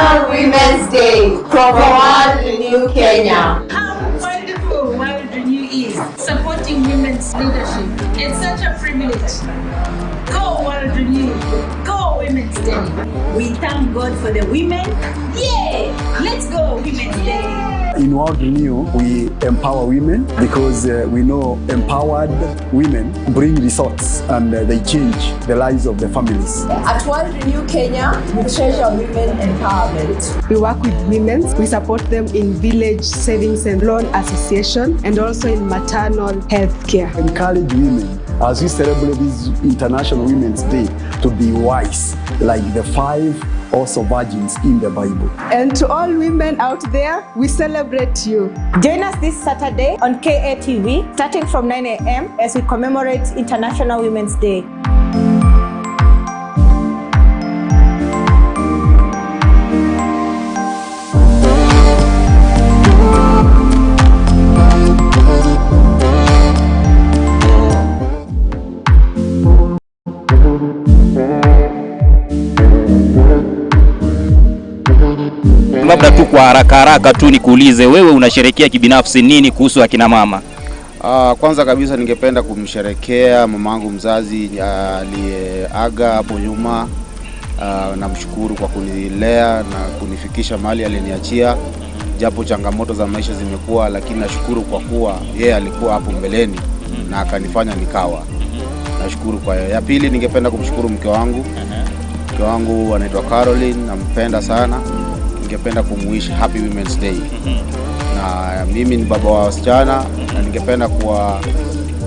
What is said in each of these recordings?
International Women's Day from World Renew Kenya. How wonderful World Renew is, supporting women's leadership. It's such a privilege. Go World Renew, go Women's Day. We thank God for the women. Yay! Let's go Women's Day. In World Renew, we empower women because we know empowered women bring results and they change the lives of the families. At World Renew Kenya, we treasure women empowerment. We work with women. We support them in village savings and loan association and also in maternal health care. Encourage women as we celebrate this International Women's Day to be wise, like the 5 also virgins in the Bible. And to all women out there, we celebrate you. Join us this Saturday on KATV starting from 9 a.m. as we commemorate International Women's Day. Labda tu kwa haraka tu nikuulize, wewe unasherehekea kibinafsi nini kuhusu akina mama? Kwanza kabisa ningependa kumsherehekea mamangu mzazi aliyeaga hapo nyuma. Namshukuru kwa kunilea na kunifikisha mahali aliniachia. Japo changamoto za maisha zimekuwa, lakini nashukuru kwa kuwa yeye alikuwa hapo mbeleni na akanifanya nikawa. Nashukuru kwa hiyo. Ya pili ningependa kumshukuru mke wangu. Mke wangu anaitwa Caroline, nampenda sana. Ningependa kumwish Happy Women's Day. Na mimi ni baba wa wasichana na ningependa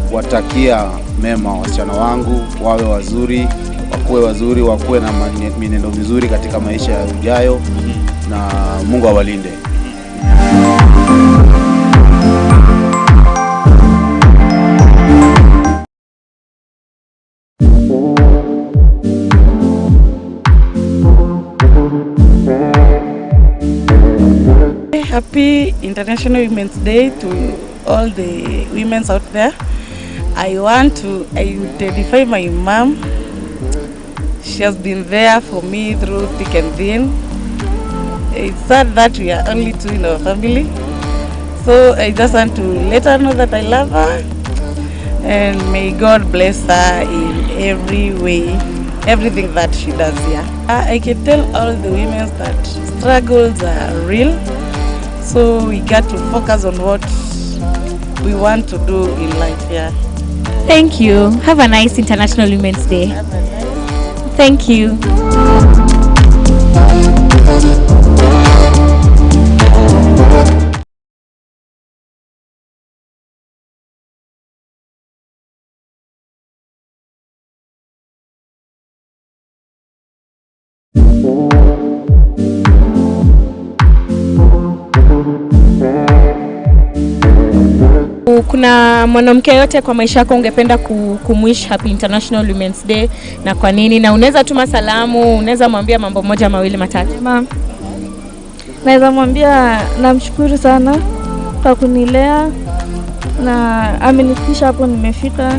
kuwatakia mema wasichana wangu, wawe wazuri, wakuwe na mienendo mizuri katika maisha ya ujayo, na Mungu awalinde. Happy International Women's Day to all the women out there. I identify my mom. She has been there for me through thick and thin. It's sad that we are only 2 in our family. So I just want to let her know that I love her. And may God bless her in every way, everything that she does here. I can tell all the women that struggles are real. So we got to focus on what we want to do in life here. Thank you. Have a nice International Women's Day. Thank you. Kuna mwanamke yote kwa maisha yako ungependa kumwish Happy International Women's Day, na kwa nini? Na unaweza tuma salamu, unaweza mwambia mambo moja mawili matatu. Naweza mwambia namshukuru sana kwa kunilea na amenifikisha hapo nimefika.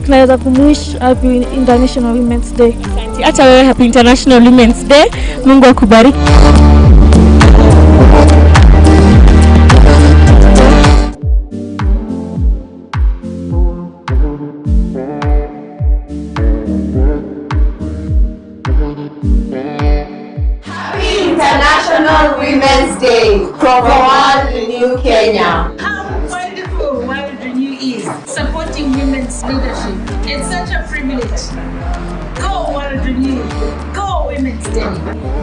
Naweza kumwish Happy International Women's Day. Asante. Hata wewe Happy International Women's Day. Mungu akubariki. International Women's Day from World Renew Kenya. How wonderful World Renew is, supporting women's leadership. It's such a privilege. Go World Renew, go Women's Day.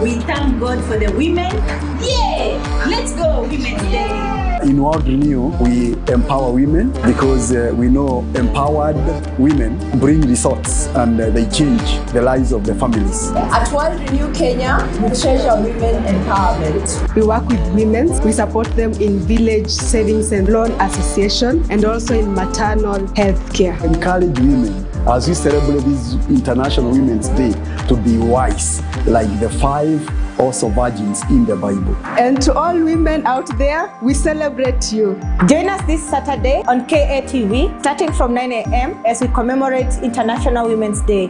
We thank God for the women. Yay! Let's go Women's Day. In World Renew, we empower women because we know empowered women bring results and they change the lives of the families. At World Renew Kenya, we treasure women empowerment. We work with women. We support them in village savings and loan association and also in maternal health care. Encourage women as we celebrate this International Women's Day to be wise, like the 5 also virgins in the Bible. And to all women out there, we celebrate you. Join us this Saturday on KATV starting from 9 a.m. as we commemorate International Women's Day.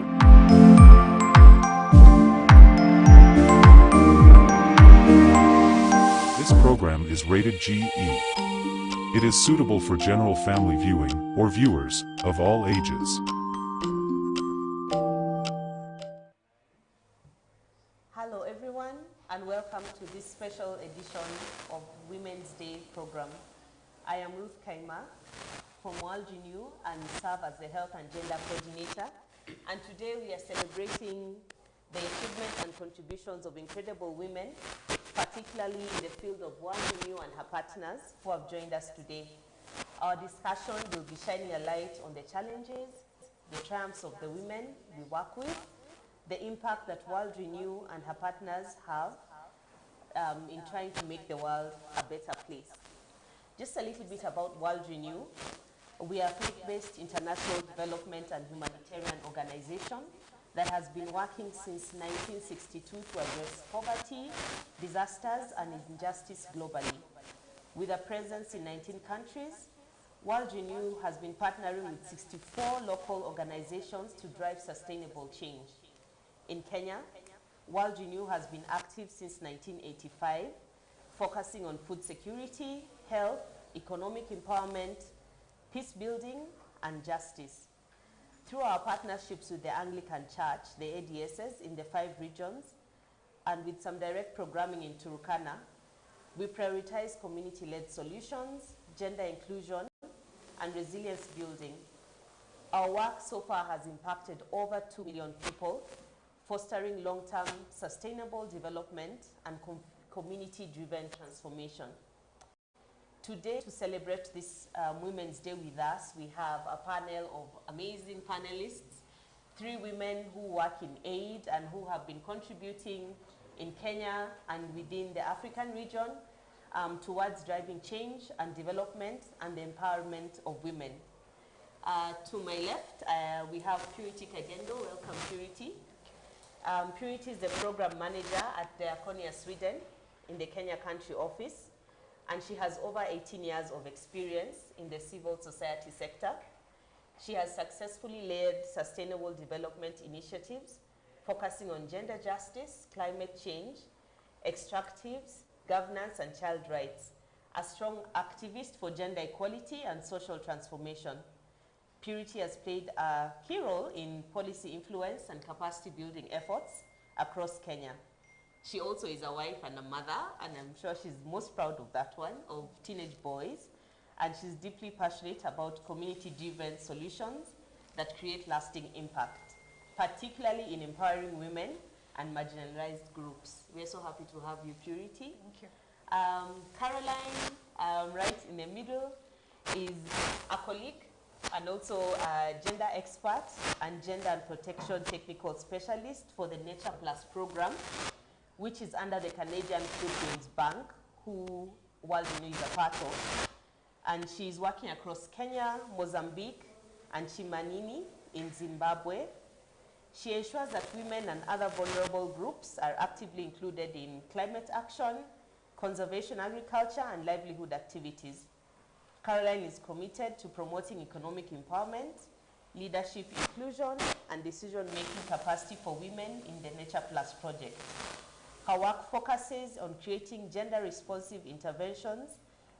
Today's program is rated GE. It is suitable for general family viewing or viewers of all ages. Hello everyone, and welcome to this special edition of Women's Day program. I am Ruth Kaima from World Renew and serve as the Health and Gender Coordinator. And today we are celebrating the achievements and contributions of incredible women, particularly in the field of World Renew and her partners who have joined us today. Our discussion will be shining a light on the challenges, the triumphs of the women we work with, the impact that World Renew and her partners have in trying to make the world a better place. Just a little bit about World Renew. We are a faith-based international development and humanitarian organization that has been working since 1962 to address poverty, disasters, and injustice globally. With a presence in 19 countries, World Renew has been partnering with 64 local organizations to drive sustainable change. In Kenya, World Renew has been active since 1985, focusing on food security, health, economic empowerment, peace building, and justice. Through our partnerships with the Anglican Church, the ADSs in the 5 regions, and with some direct programming in Turkana, we prioritize community-led solutions, gender inclusion, and resilience building. Our work so far has impacted over 2 million people, fostering long-term sustainable development and community-driven transformation. Today, to celebrate this Women's Day with us, we have a panel of amazing panelists, 3 women who work in aid and who have been contributing in Kenya and within the African region towards driving change and development and the empowerment of women. To my left, we have Purity Kagendo. Welcome, Purity. Purity is the program manager at Diakonia Sweden in the Kenya country office, and she has over 18 years of experience in the civil society sector. She has successfully led sustainable development initiatives focusing on gender justice, climate change, extractives, governance, and child rights, a strong activist for gender equality and social transformation. Purity has played a key role in policy influence and capacity building efforts across Kenya. She also is a wife and a mother, and I'm sure she's most proud of that one, of teenage boys. And she's deeply passionate about community-driven solutions that create lasting impact, particularly in empowering women and marginalized groups. We're so happy to have you, Purity. Thank you. Caroline, right in the middle, is a colleague and also a gender expert and gender and protection technical specialist for the Nature Plus program, which is under the Canadian Food Bank, who World Renew is a part of. And she's working across Kenya, Mozambique, and Chimanini in Zimbabwe. She ensures that women and other vulnerable groups are actively included in climate action, conservation agriculture, and livelihood activities. Caroline is committed to promoting economic empowerment, leadership inclusion, and decision-making capacity for women in the Nature Plus project. Her work focuses on creating gender-responsive interventions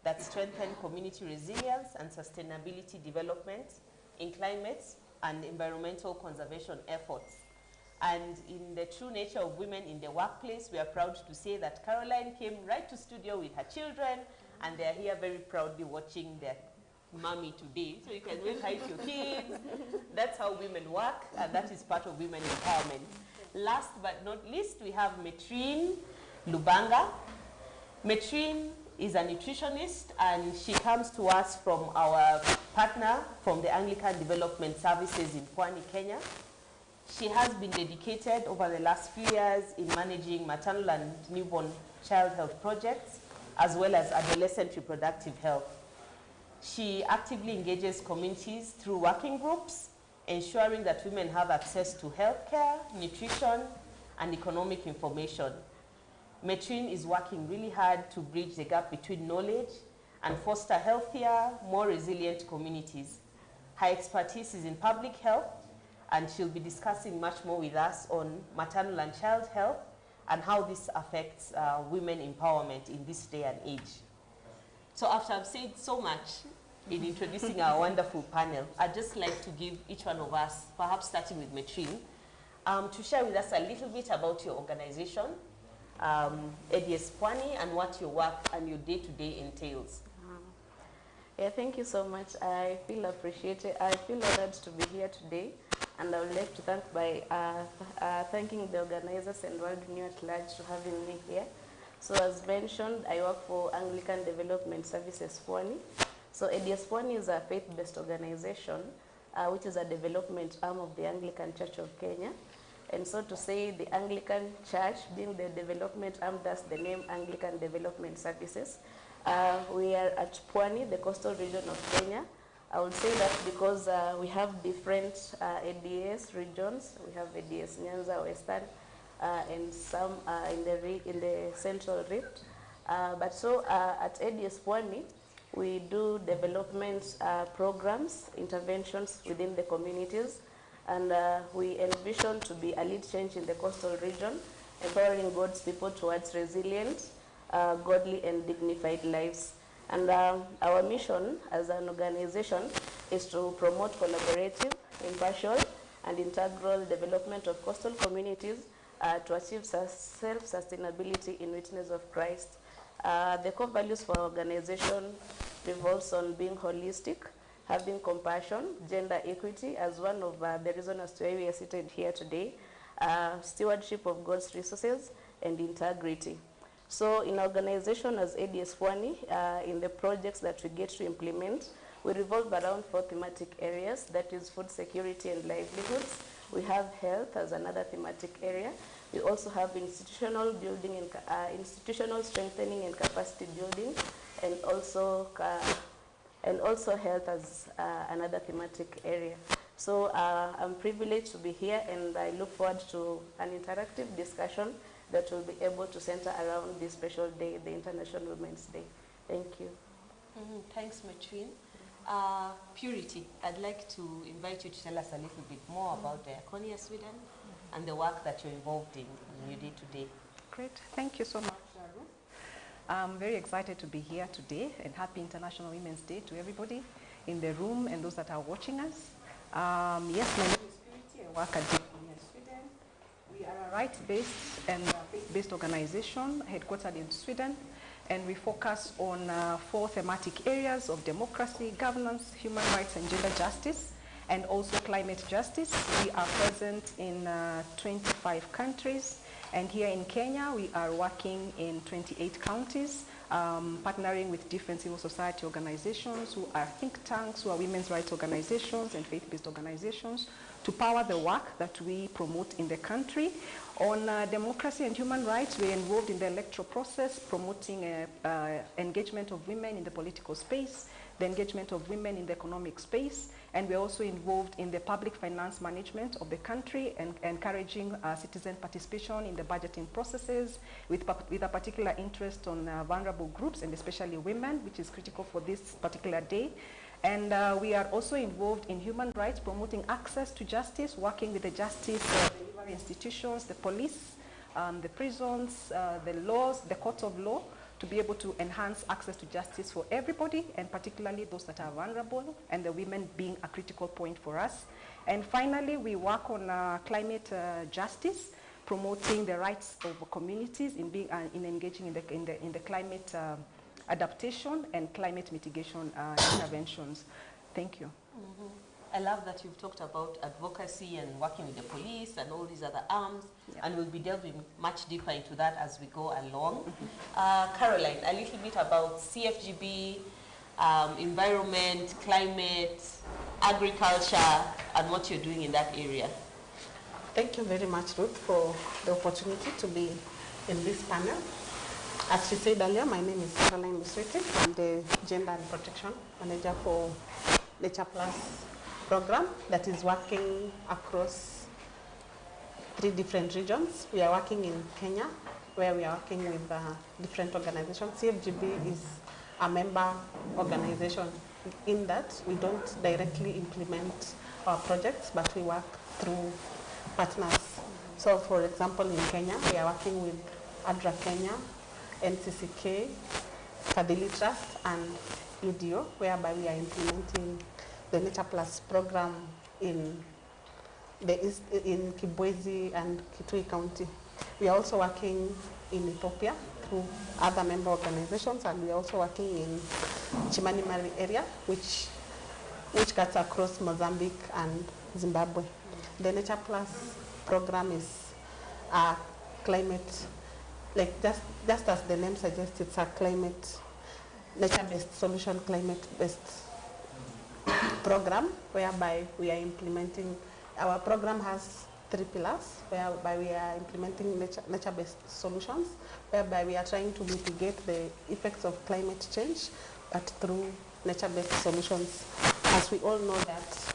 that strengthen community resilience and sustainability development in climate and environmental conservation efforts. And in the true nature of women in the workplace, we are proud to say that Caroline came right to studio with her children, and they're here very proudly watching their mommy today. So you can wave hi to your kids. That's how women work, and that is part of women empowerment. Last but not least, we have Metrine Lubanga. Metrine is a nutritionist, and she comes to us from our partner from the Anglican Development Services in Pwani, Kenya. She has been dedicated over the last few years in managing maternal and newborn child health projects, as well as adolescent reproductive health. She actively engages communities through working groups, ensuring that women have access to healthcare, nutrition, and economic information. Metrine is working really hard to bridge the gap between knowledge and foster healthier, more resilient communities. Her expertise is in public health, and she'll be discussing much more with us on maternal and child health, and how this affects women empowerment in this day and age. So after I've said so much in introducing our wonderful panel, I'd just like to give each one of us, perhaps starting with Metrine, to share with us a little bit about your organization, ADS Pwani, and what your work and your day-to-day entails. Yeah, thank you so much. I feel appreciated. I feel honored to be here today, and I would like to thank thanking the organizers and World Renew at large for having me here. So as mentioned, I work for Anglican Development Services Pwani. So ADS Pwani is a faith-based organization, which is a development arm of the Anglican Church of Kenya. And so to say the Anglican Church being the development arm, thus the name Anglican Development Services. We are at Pwani, the coastal region of Kenya. I would say that because we have different ADS regions. We have ADS Nyanza, Western, and some in the Central Rift. But so at ADS Pwani, we do development programs, interventions within the communities, and we envision to be a lead change in the coastal region, empowering God's people towards resilient, godly and dignified lives. And our mission as an organization is to promote collaborative, impartial, and integral development of coastal communities to achieve self-sustainability in witness of Christ. The core values for our organization revolves on being holistic, having compassion, gender equity as one of the reasons as to why we are seated here today, stewardship of God's resources, and integrity. So in our organization as ADS Pwani, in the projects that we get to implement, we revolve around 4 thematic areas, that is food security and livelihoods. We have health as another thematic area. We also have institutional building and institutional strengthening and capacity building, and also health as another thematic area. So I'm privileged to be here, and I look forward to an interactive discussion that will be able to center around this special day, the International Women's Day. Thank you. Thanks, Metrine. Purity, I'd like to invite you to tell us a little bit more about Diakonia Sweden and the work that you're involved in your day-to-day. Great. Thank you so much, Ruth. I'm very excited to be here today, and happy International Women's Day to everybody in the room and those that are watching us. Yes, my name is Purity. I work at Diakonia Sweden. We are a rights-based and faith-based organization headquartered in Sweden, and we focus on 4 thematic areas of democracy, governance, human rights and gender justice, and also climate justice. We are present in 25 countries, and here in Kenya we are working in 28 counties, partnering with different civil society organizations who are think tanks, who are women's rights organizations and faith-based organizations, to power the work that we promote in the country. On democracy and human rights, we're involved in the electoral process, promoting engagement of women in the political space, the engagement of women in the economic space, and we're also involved in the public finance management of the country and encouraging citizen participation in the budgeting processes with a particular interest on vulnerable groups and especially women, which is critical for this particular day. And we are also involved in human rights, promoting access to justice, working with the justice delivery institutions, the police, the prisons, the laws, the courts of law, to be able to enhance access to justice for everybody, and particularly those that are vulnerable, and the women being a critical point for us. And finally, we work on climate justice, promoting the rights of communities in being in engaging in the climate adaptation and climate mitigation interventions. Thank you. I love that you've talked about advocacy and working with the police and all these other arms, and we'll be delving much deeper into that as we go along. Caroline, a little bit about CFGB, environment, climate, agriculture, and what you're doing in that area. Thank you very much, Ruth, for the opportunity to be in this panel. As she said earlier, my name is Caroline Muswete. I'm the Gender and Protection Manager for Nature Plus program that is working across 3 different regions. We are working in Kenya, where we are working with different organizations. CFGB is a member organization in that we don't directly implement our projects, but we work through partners So for example, in Kenya, we are working with ADRA Kenya, NCCK, Fadhili Trust, and UDO, whereby we are implementing the Nature Plus program in Kibwezi and Kitui County. We are also working in Ethiopia through other member organizations, and we are also working in Chimanimari area, which cuts across Mozambique and Zimbabwe. The Nature Plus program is a climate, like just as the name suggests, it's a climate, nature-based solution, climate-based program, whereby we are implementing, our program has 3 pillars, whereby we are implementing nature-based solutions, whereby we are trying to mitigate the effects of climate change, but through nature-based solutions. As we all know that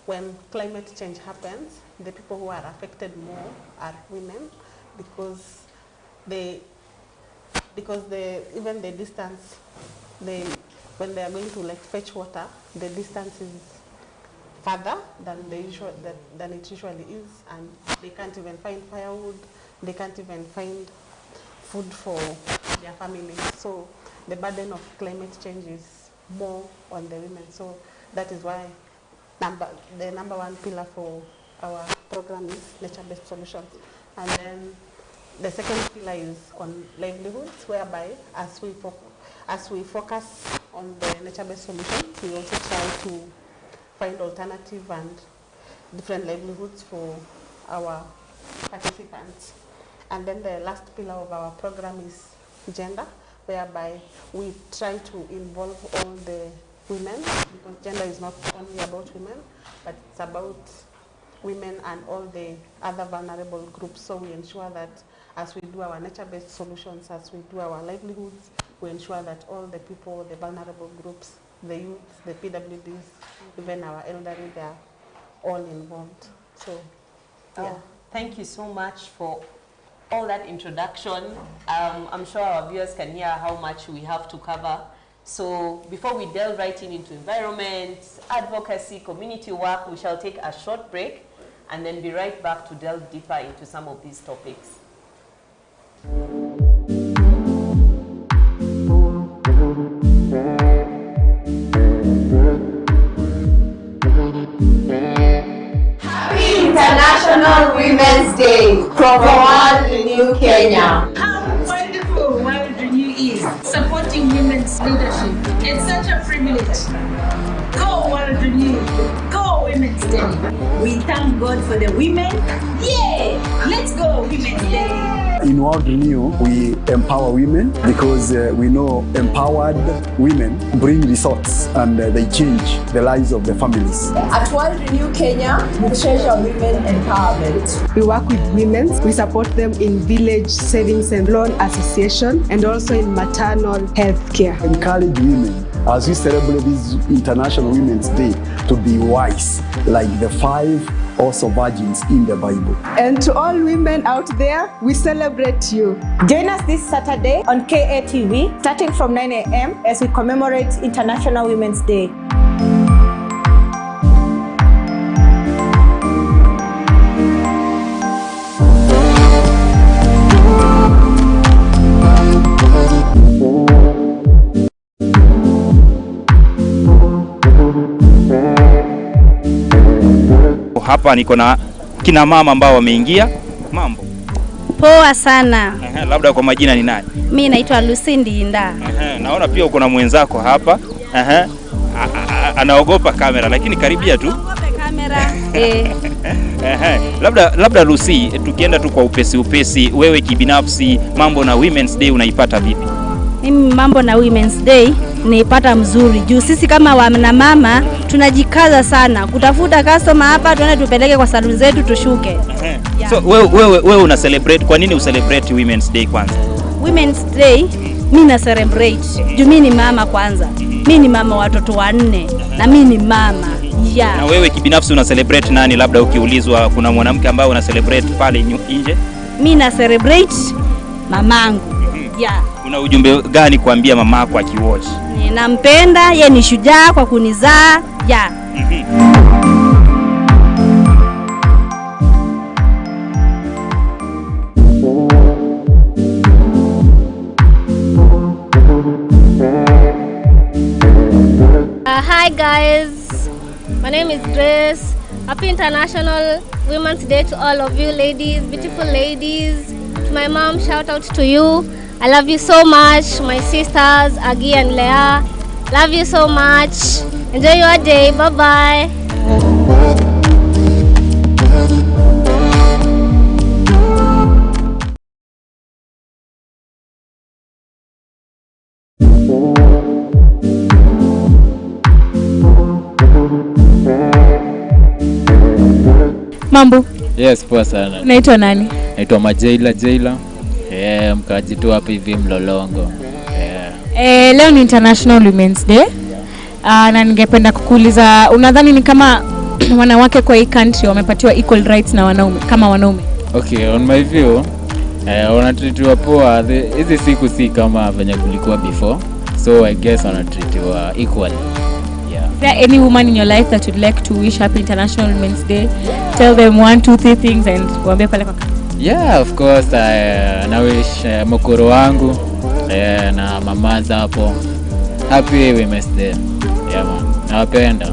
when climate change happens, the people who are affected more are women, because even the distance, when they are going to like fetch water, the distance is further than it usually is, and they can't even find firewood, they can't even find food for their families. So the burden of climate change is more on the women. So that is why the number 1 pillar for our program is nature-based solutions. And then the second pillar is on livelihoods, whereby as we focus on the nature-based solutions, we also try to find alternative and different livelihoods for our participants. And then the last pillar of our program is gender, whereby we try to involve all the women, because gender is not only about women, but it's about women and all the other vulnerable groups. So we ensure that as we do our nature-based solutions, as we do our livelihoods, we ensure that all the people, the vulnerable groups, the youth, the PWDs, even our elderly, they are all involved. So, yeah. Thank you so much for all that introduction. I'm sure our viewers can hear how much we have to cover. So before we delve right into environment, advocacy, community work, we shall take a short break and then be right back to delve deeper into some of these topics. Happy International Women's Day from World Renew Kenya. How wonderful World Renew is, supporting women's leadership. It's such a privilege. Go World Renew, go Women's Day. We thank God for the women. Yay! Let's go Women's Day. In World Renew, we empower women because we know empowered women bring results and they change the lives of the families. At World Renew Kenya, we treasure women empowerment. We work with women. We support them in village savings and loan association and also in maternal health care. Encourage women as we celebrate this International Women's Day to be wise, like the 5 also virgins in the Bible. And to all women out there, we celebrate you. Join us this Saturday on KATV, starting from 9 a.m. as we commemorate International Women's Day. Hapa niko na kina mama ambao wameingia. Mambo poa sana. Labda kwa majina ni nani? Mimi naitwa Lucindi Inda. Naona pia uko na mwenzako hapa. Anaogopa kamera lakini karibia tu. Anaogopa kamera. Labda Lucy, tukienda tu kwa upesi, wewe kibinafsi mambo na Women's Day unaipata vipi? Mimi mambo na Women's Day naipata mzuri. Juu sisi kama wanamama tunajikaza sana kutafuta customer hapa, tuone tupeleke kwa saluni zetu tushuke. So wewe una celebrate, kwa nini celebrate Women's Day kwanza? Women's Day mimi na celebrate juu mimi ni mama kwanza. Mimi ni mama watoto 4 na mimi ni mama. Yeah. Na wewe kibinafsi una celebrate nani, labda ukiulizwa kuna mwanamke ambaye una celebrate pale nje? Mimi na celebrate mamangu. Yeah. Una ujumbe gani kuambia mamako akiwatch? Nampenda, yeye ni shujaa kwa kunizaa. Yeah. Hi guys, my name is Grace. Happy International Women's Day to all of you ladies, beautiful ladies. To my mom, shout out to you. I love you so much. My sisters, Agi and Leah, love you so much. Enjoy your day. Bye-bye. Mambo. Yes, poa sana. Naitwa nani? Naitwa Jaila. Mkaji tu hapa hivi Mlolongo. Leo ni International Women's Day. Na ningependa kukuuliza, unadhani ni kama wanawake kwa hii country wamepatiwa equal rights na wanaume kama wanaume? Okay, on my view, wanatritiwa poa. Hizi siku si kama venye kulikuwa before. So I guess wanatritiwa equally. Is there any woman in your life that you'd like to wish happy International Women's Day? Tell them 1, 2, 3 things and waambie pale kwa kamera. Yeah, of course. I wish mokoro wangu na mamaza hapo happy Women's Day. Yeah man, nawapenda.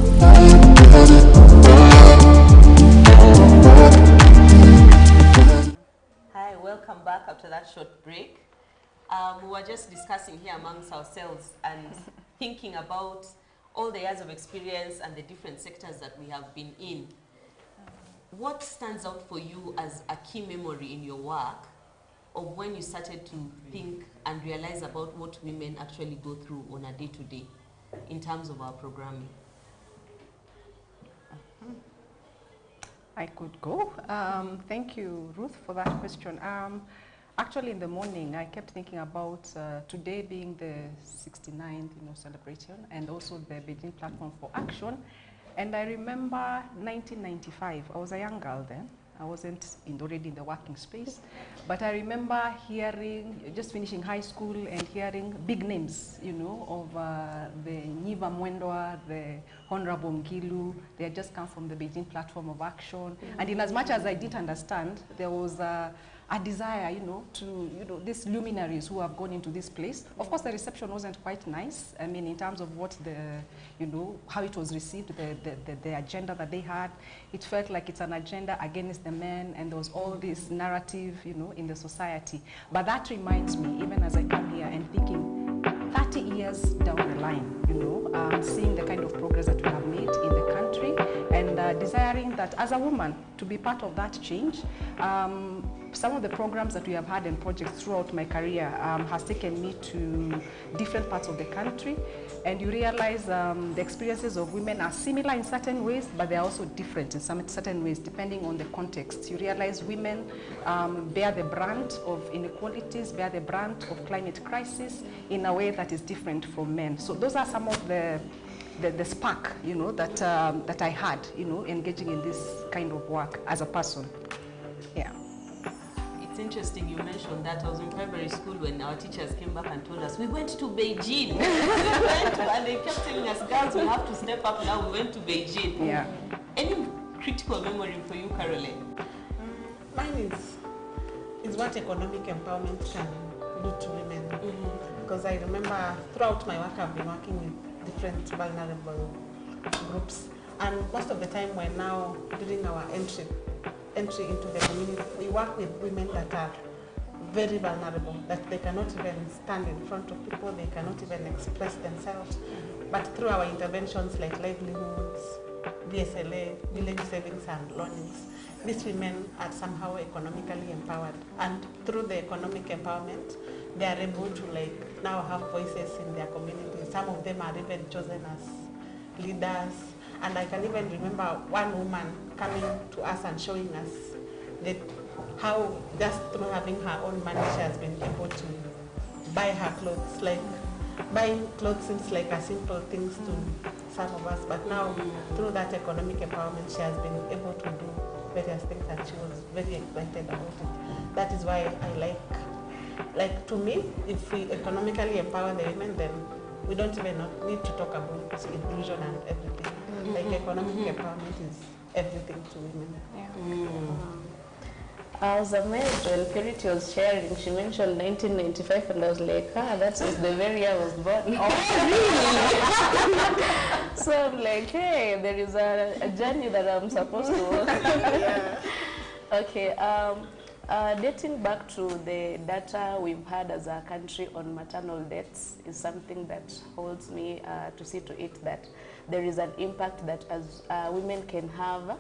Hi, welcome back after that short break. We were just discussing here amongst ourselves and thinking about all the years of experience and the different sectors that we have been in. What stands out for you as a key memory in your work of when you started to think and realize about what women actually go through on a day-to-day in terms of our programming? I could go. Thank you, Ruth, for that question. Actually, in the morning, I kept thinking about today being the 69th celebration and also the Beijing Platform for Action. And I remember 1995. I was a young girl then. I wasn't already in the working space. But I remember hearing, just finishing high school and hearing big names, of the Nyiva Mwendwa, the Honorable Ngilu. They had just come from the Beijing Platform of Action. And in as much as I didn't understand, there was a desire, to, these luminaries who have gone into this place. Of course, the reception wasn't quite nice. I mean, in terms of what how it was received, the agenda that they had, it felt like it's an agenda against the men, and there was all this narrative, in the society. But that reminds me, even as I come here and thinking, 30 years down the line, seeing the kind of progress that we have made in the country, and desiring that as a woman to be part of that change. Some of the programs that we have had and projects throughout my career has taken me to different parts of the country, and you realize the experiences of women are similar in certain ways, but they're also different in some certain ways depending on the context. You realize women bear the brunt of inequalities, bear the brunt of climate crisis in a way that is different from men. So those are some of the spark, that I had, engaging in this kind of work as a person. Yeah. It's interesting you mentioned that. I was in primary school when our teachers came back and told us, we went to Beijing. And they kept telling us, girls, we have to step up now. We went to Beijing. Yeah. Any critical memory for you, Caroline? Mine is what economic empowerment can do to women. Because I remember throughout my work, I've been working with different vulnerable groups. And most of the time we're now doing our entry into the community. We work with women that are very vulnerable, that they cannot even stand in front of people, they cannot even express themselves. But through our interventions like livelihoods, VSLA, village savings and loanings, these women are somehow economically empowered. And through the economic empowerment, they are able to now have voices in their community. Some of them are even chosen as leaders. And I can even remember one woman coming to us and showing us that how just through having her own money, she has been able to buy her clothes. Like buying clothes seems like a simple thing to some of us, but now through that economic empowerment, she has been able to do various things, and she was very excited about it. That is why I like to me, if we economically empower the women, then we don't even need to talk about inclusion and everything. Like economic empowerment is everything to women. Yeah. I was amazed when Purity was sharing. She mentioned 1995, and I was like, that was the very year I was born. Oh, really? So I'm like, hey, there is a journey that I'm supposed to walk. Okay. Dating back to the data we've had as a country on maternal deaths is something that holds me to see to it that there is an impact that as women can have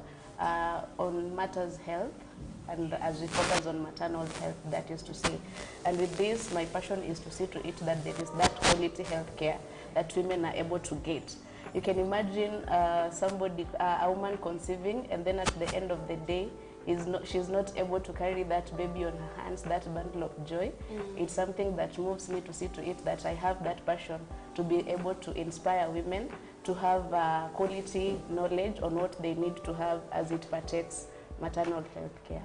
on matters health, and as we focus on maternal health, that is to say. And with this, my passion is to see to it that there is that quality health care that women are able to get. You can imagine somebody, a woman conceiving, and then at the end of the day, she's not able to carry that baby on her hands, that bundle of joy. It's something that moves me to see to it that I have that passion to be able to inspire women to have quality knowledge on what they need to have as it pertains maternal health care.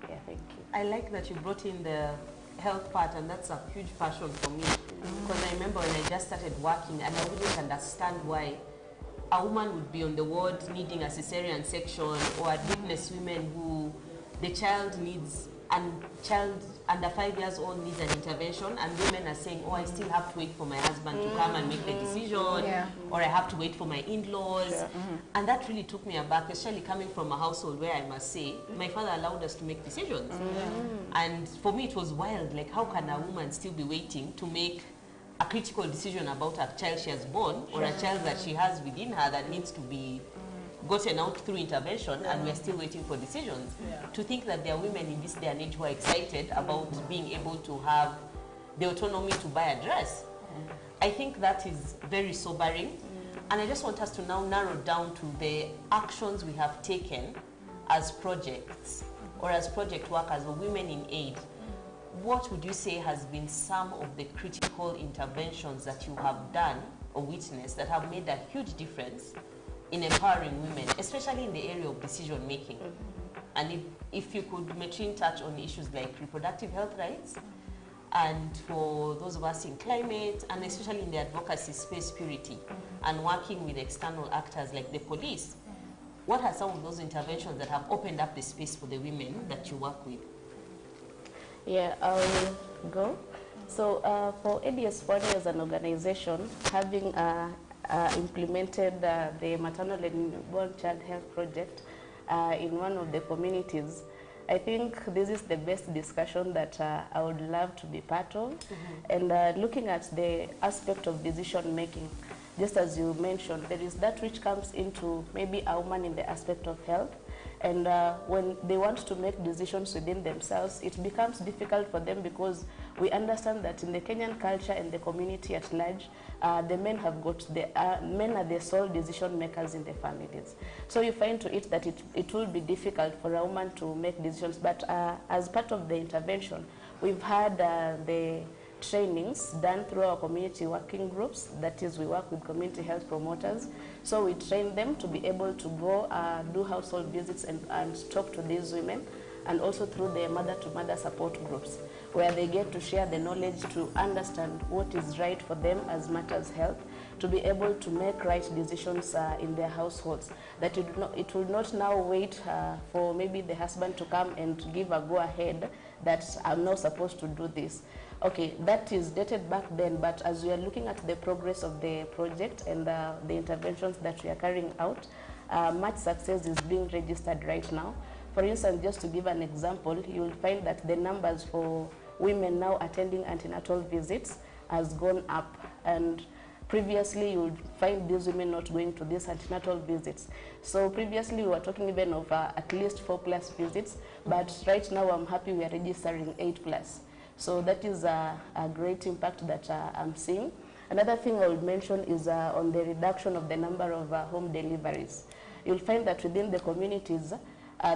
Yeah, thank you. I like that you brought in the health part, and that's a huge passion for me. Because I remember when I just started working and I wouldn't understand why a woman would be on the ward needing a cesarean section, or I'd witness women who the child needs, and child under 5 years old needs an intervention, and women are saying, oh, I still have to wait for my husband to come and make the decision, or I have to wait for my in-laws. And that really took me aback, especially coming from a household where I must say, my father allowed us to make decisions. And for me it was wild, like how can a woman still be waiting to make a critical decision about a child she has born, or a child that she has within her that needs to be gotten out through intervention, and we're still waiting for decisions. To think that there are women in this day and age who are excited about being able to have the autonomy to buy a dress. I think that is very sobering. And I just want us to now narrow down to the actions we have taken as projects, or as project workers, or women in aid. What would you say has been some of the critical interventions that you have done or witnessed that have made a huge difference in empowering women, especially in the area of decision making? And if you could, Metrine, touch on issues like reproductive health rights, and for those of us in climate, and especially in the advocacy space, Purity, and working with external actors like the police, what are some of those interventions that have opened up the space for the women that you work with? Yeah, I'll go. So for ADS Pwani as an organization, having implemented the maternal and newborn child health project in one of the communities, I think this is the best discussion that I would love to be part of. And looking at the aspect of decision making, just as you mentioned, there is that which comes into maybe a woman in the aspect of health. And when they want to make decisions within themselves, it becomes difficult for them, because we understand that in the Kenyan culture and the community at large, the men have got men are the sole decision makers in the families. So you find to it that it will be difficult for a woman to make decisions. But as part of the intervention, we've had the trainings done through our community working groups. That is, we work with community health promoters. So we train them to be able to go do household visits and talk to these women, and also through the mother-to-mother support groups, where they get to share the knowledge to understand what is right for them as matters health, to be able to make right decisions in their households. That it will not now wait for maybe the husband to come and give a go-ahead that I'm not supposed to do this. Okay, that is dated back then, but as we are looking at the progress of the project and the interventions that we are carrying out, much success is being registered right now. For instance, just to give an example, you will find that the numbers for women now attending antenatal visits has gone up, and previously you would find these women not going to these antenatal visits. So previously we were talking even of at least 4+ visits, but right now I'm happy we are registering 8+. So that is a great impact that I'm seeing. Another thing I would mention is on the reduction of the number of home deliveries. You'll find that within the communities,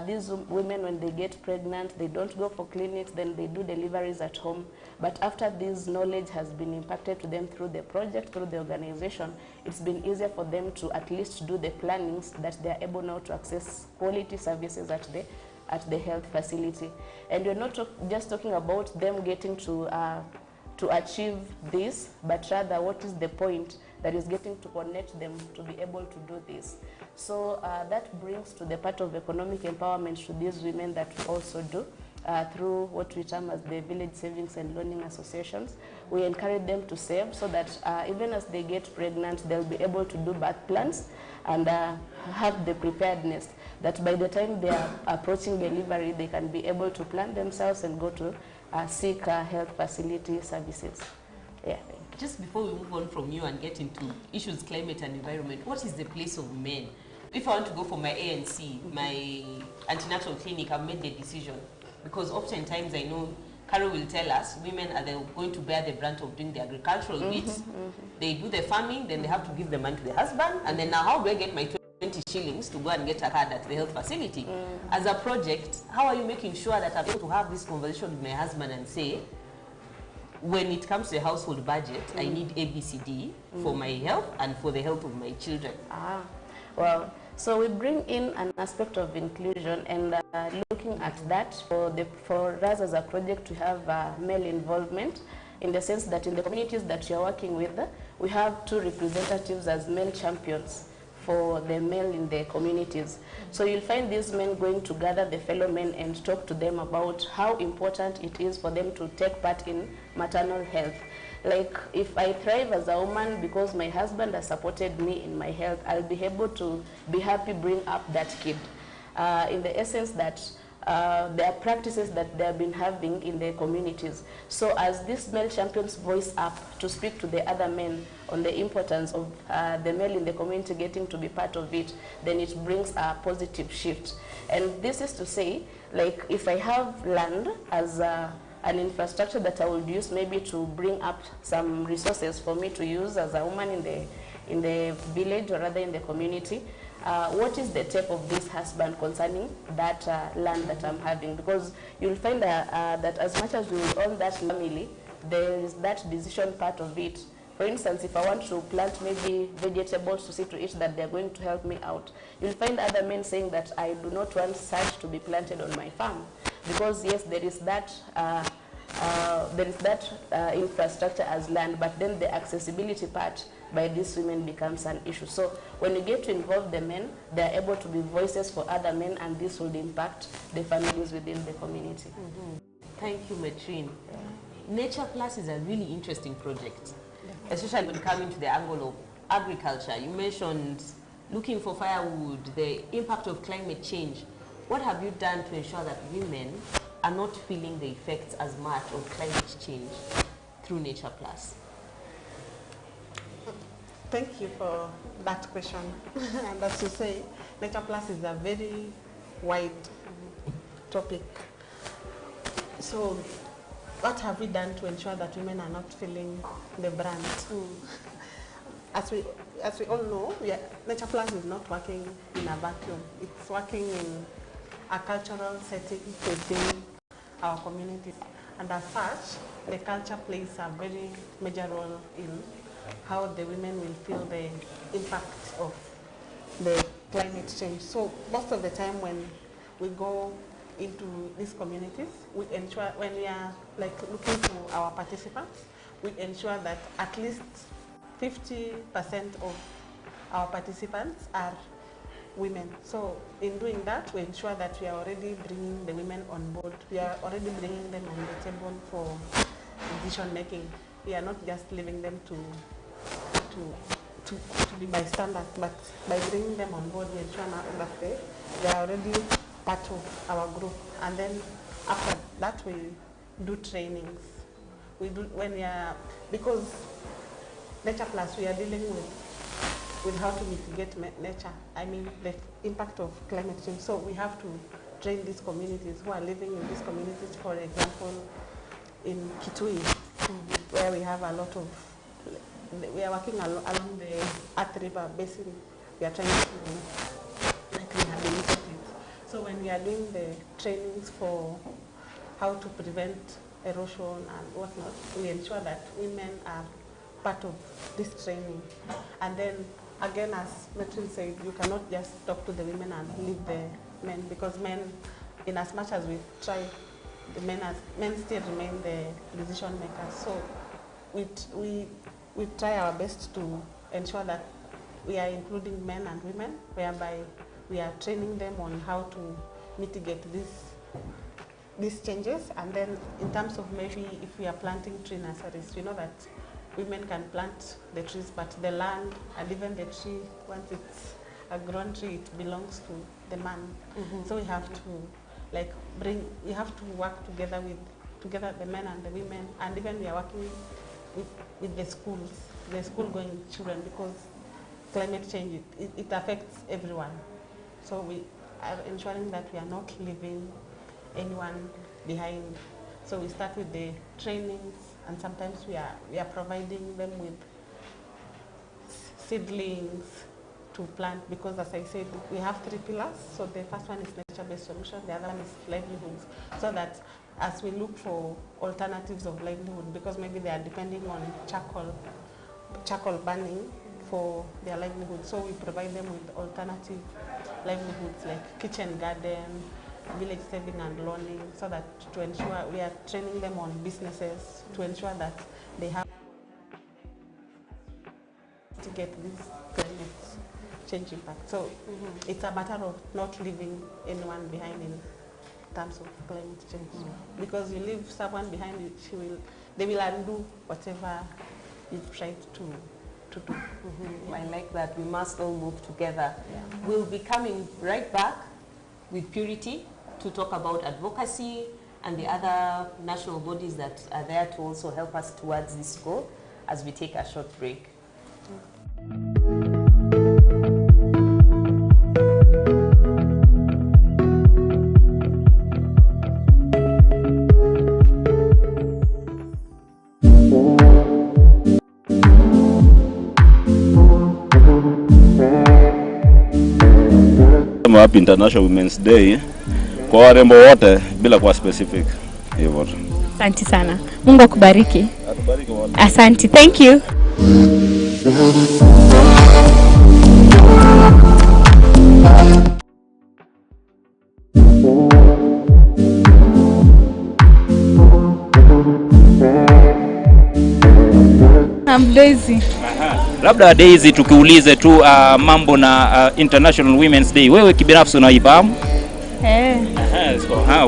these women, when they get pregnant, they don't go for clinics, then they do deliveries at home. But after this knowledge has been impacted to them through the project, through the organization, it's been easier for them to at least do the plannings, that they are able now to access quality services at the health facility. And we're not just talking about them getting to achieve this, but rather what is the point that is getting to connect them to be able to do this. So that brings to the part of economic empowerment to these women that we also do. through what we term as the village savings and loaning associations. We encourage them to save so that even as they get pregnant, they'll be able to do birth plans and have the preparedness that by the time they are approaching delivery, they can be able to plan themselves and go to seek health facility services. Yeah. Just before we move on from you and get into issues, climate and environment, what is the place of men? If I want to go for my ANC, my antenatal clinic, I've made the decision. Because oftentimes I know Carol will tell us women are going to bear the brunt of doing the agricultural bits. They do the farming, then they have to give the money to the husband, and then now how do I get my 20 shillings to go and get a card at the health facility? As a project, how are you making sure that I'm able to have this conversation with my husband and say, when it comes to the household budget, I need ABCD for my health and for the health of my children? Well, so we bring in an aspect of inclusion and looking at that for us as a project to have male involvement, in the sense that in the communities that you're working with, we have 2 representatives as male champions for the male in the communities. So you'll find these men going to gather the fellow men and talk to them about how important it is for them to take part in maternal health. Like, if I thrive as a woman because my husband has supported me in my health, I'll be able to be happy bring up that kid. In the essence that there are practices that they have been having in their communities. So as these male champions voice up to speak to the other men on the importance of the male in the community getting to be part of it, then it brings a positive shift. And this is to say, like, if I have land as an infrastructure that I would use maybe to bring up some resources for me to use as a woman in the village or rather in the community, what is the take of this husband concerning that land that I'm having? Because you'll find that as much as we will own that family, there is that decision part of it. For instance, if I want to plant maybe vegetables to see to it that they're going to help me out, you'll find other men saying that I do not want such to be planted on my farm. Because yes, there is that infrastructure as land, but then the accessibility part by these women becomes an issue. So when you get to involve the men, they are able to be voices for other men, and this will impact the families within the community. Thank you, Metrine. Nature Plus is a really interesting project, especially when coming to the angle of agriculture. You mentioned looking for firewood, the impact of climate change. What have you done to ensure that women are not feeling the effects as much of climate change through Nature Plus? Thank you for that question. And as you say, Nature Plus is a very wide topic. So what have we done to ensure that women are not feeling the brunt? As we all know, Nature Plus is not working in a vacuum. It's working in a cultural setting within our communities. And as such, the culture plays a very major role in how the women will feel the impact of the climate change. So most of the time when we go into these communities, we ensure, when we are like looking to our participants, we ensure that at least 50% of our participants are women. So in doing that, we ensure that we are already bringing the women on board. We are already bringing them on the table for decision making. We are not just leaving them to be bystanders, but by bringing them on board, we ensure that they are already part of our group. And then after that, we do trainings. We do when we are, because Nature Plus, we are dealing with how to mitigate nature, I mean the impact of climate change. So we have to train these communities who are living in these communities. For example, in Kitui, where we have a lot of, we are working along the Athi River basin. We are trying to rehabilitate it. So when we are doing the trainings for how to prevent erosion and whatnot, we ensure that women are part of this training. And then again, as Metrine said, you cannot just talk to the women and leave the men, because men, in as much as we try, the men still remain the decision makers. So we try our best to ensure that we are including men and women, whereby we are training them on how to mitigate this these changes. And then in terms of maybe if we are planting tree nurseries, we know that women can plant the trees, but the land and even the tree, once it's a grown tree, it belongs to the man. So we have to we have to work together the men and the women, and even we are working with the schools, the school-going children, because climate change, it affects everyone. So we are ensuring that we are not leaving anyone behind. So we start with the trainings, and sometimes we are providing them with seedlings to plant, because as I said, we have 3 pillars. So the first one is nature-based solution, the other one is livelihoods, so that as we look for alternatives of livelihood, because maybe they are depending on charcoal burning for their livelihood, so we provide them with alternative livelihoods like kitchen garden, village saving and learning, so that to ensure we are training them on businesses to ensure that they have to get this climate change impact. So it's a matter of not leaving anyone behind in terms of climate change. Because you leave someone behind, they will undo whatever you've tried to do. I like that. We must all move together. We'll be coming right back with Purity to talk about advocacy and the other national bodies that are there to also help us towards this goal as we take a short break. Happy International Women's Day kwa warembo wote bila kwa specific. Hivyo. Asante sana. Mungu akubariki. Akubariki wote. Asante. Thank you. I'm Daisy. Labda Daisy, tukiulize tu mambo na International Women's Day, wewe kibinafsi unaifahamu?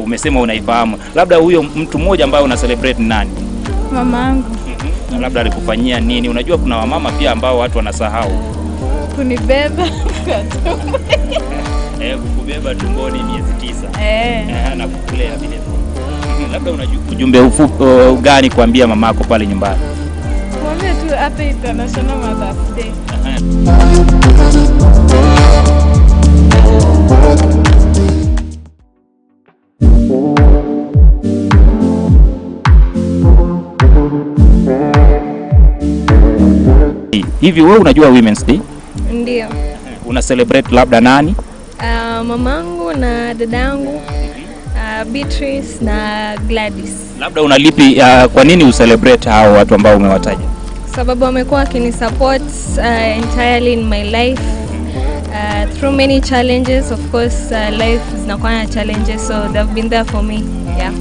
Umesema unaifahamu. Labda huyo mtu mmoja ambaye una celebrate ni nani? Mamangu. Labda alikufanyia nini? Unajua kuna wamama pia ambao watu wanasahau. Kunibeba. Kukubeba tumboni miezi 9. Na kukulea vile. Labda unajua ujumbe gani kuambia mamako pale nyumbani? Mwambie tu happy International Mother's Day. Hivi wewe unajua Women's Day? Ndio. Una celebrate labda nani? Mamangu na dadangu, Beatrice na Gladys. Labda unalipi kwa nini ucelebrate hao watu ambao umewataja? Sababu wamekuwa kunisupport entirely in my life through many challenges. Of course life zinakuwa na challenges, so they've been there for me. Yeah.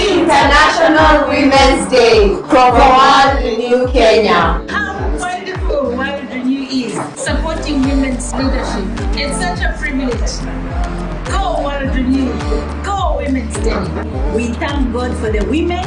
International Women's Day from World Renew Kenya. How wonderful World Renew is, supporting women's leadership. It's such a privilege. Go World Renew, go Women's Day. We thank God for the women.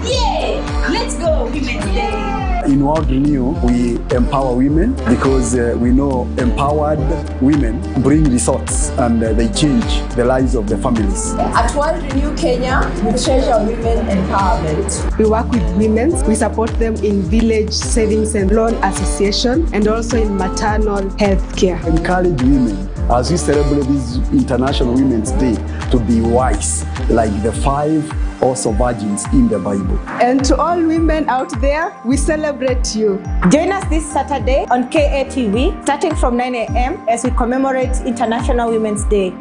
Yay! Let's go Women's Day. In World Renew, we empower women because we know empowered women bring results and they change the lives of the families. At World Renew Kenya, we treasure women empowerment. We work with women. We support them in village savings and loan association and also in maternal health care. Encourage women as we celebrate this International Women's Day to be wise like the 5 also virgins in the Bible. And to all women out there, we celebrate you. Join us this Saturday on KATV starting from 9 a.m. as we commemorate International Women's Day.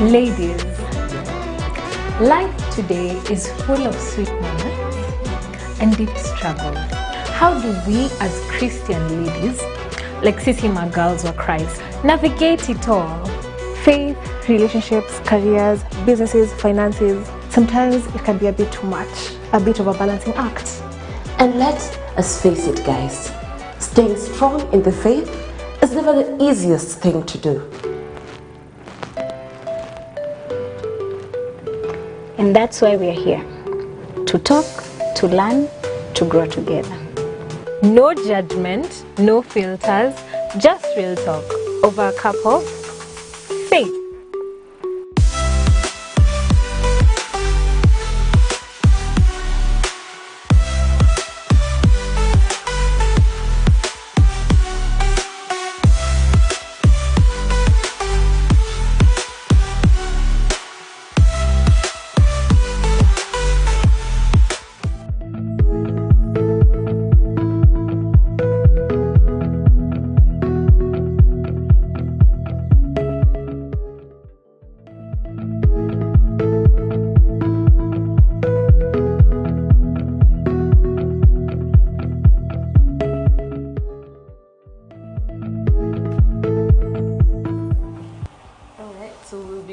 Ladies, life today is full of sweet moments and deep struggle. How do we as Christian ladies, like Sisima girls or Christ, navigate it all? Faith, relationships, careers, businesses, finances. Sometimes it can be a bit too much, a bit of a balancing act. And let us face it, guys, staying strong in the faith is never the easiest thing to do. And that's why we are here, to talk, to learn, to grow together. No judgment, no filters, just real talk over a cup of faith.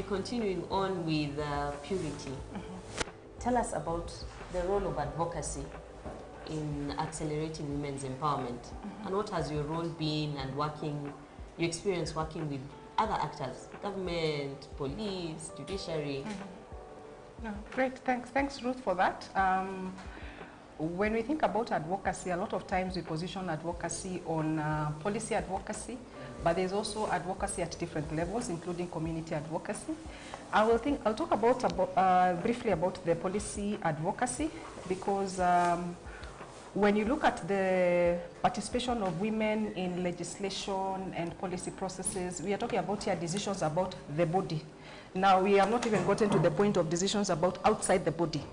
Continuing on with Purity, tell us about the role of advocacy in accelerating women's empowerment, and what has your role been and your experience working with other actors, government, police, judiciary? Great, thanks Ruth for that. When we think about advocacy, a lot of times we position advocacy on policy advocacy, but there's also advocacy at different levels, including community advocacy. I'll talk about briefly about the policy advocacy, because when you look at the participation of women in legislation and policy processes, we are talking about here decisions about the body. Now, we have not even gotten to the point of decisions about outside the body,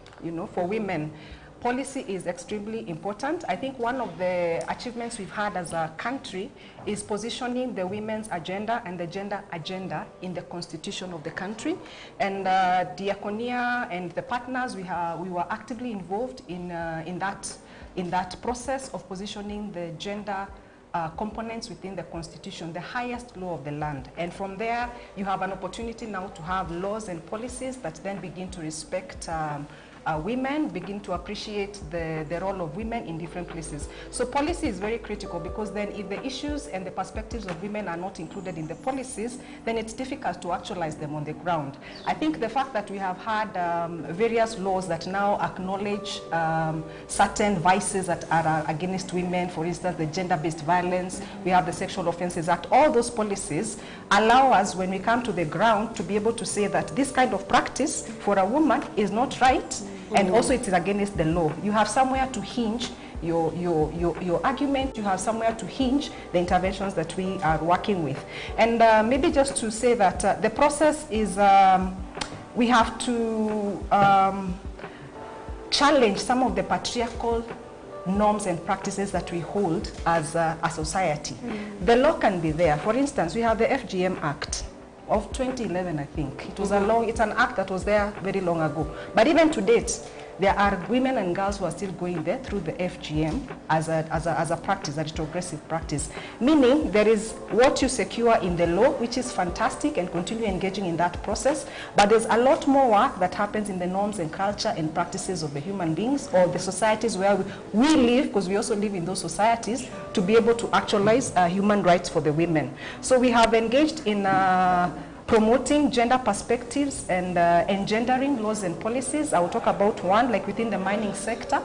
for women. Policy is extremely important. I think one of the achievements we've had as a country is positioning the women's agenda and the gender agenda in the constitution of the country. And Diakonia and the partners, we were actively involved in that process of positioning the gender components within the constitution, the highest law of the land. And from there, you have an opportunity now to have laws and policies that then begin to respect women, begin to appreciate the role of women in different places. So policy is very critical, because then if the issues and the perspectives of women are not included in the policies, then it's difficult to actualize them on the ground. I think the fact that we have had various laws that now acknowledge certain vices that are against women, for instance, the gender-based violence, we have the Sexual Offences Act, all those policies allow us, when we come to the ground, to be able to say that this kind of practice for a woman is not right, and also it is against the law. You have somewhere to hinge your argument, you have somewhere to hinge the interventions that we are working with. And maybe just to say that the process is, we have to challenge some of the patriarchal norms and practices that we hold as a society. The law can be there. For instance, we have the FGM Act of 2011, I think. It was it's an act that was there very long ago. But even to date, there are women and girls who are still going there through the FGM as a practice, a retrogressive practice. Meaning there is what you secure in the law, which is fantastic, and continue engaging in that process. But there's a lot more work that happens in the norms and culture and practices of the human beings, or the societies where we live, because we also live in those societies, to be able to actualize human rights for the women. So we have engaged in promoting gender perspectives and engendering laws and policies. I will talk about one, like within the mining sector.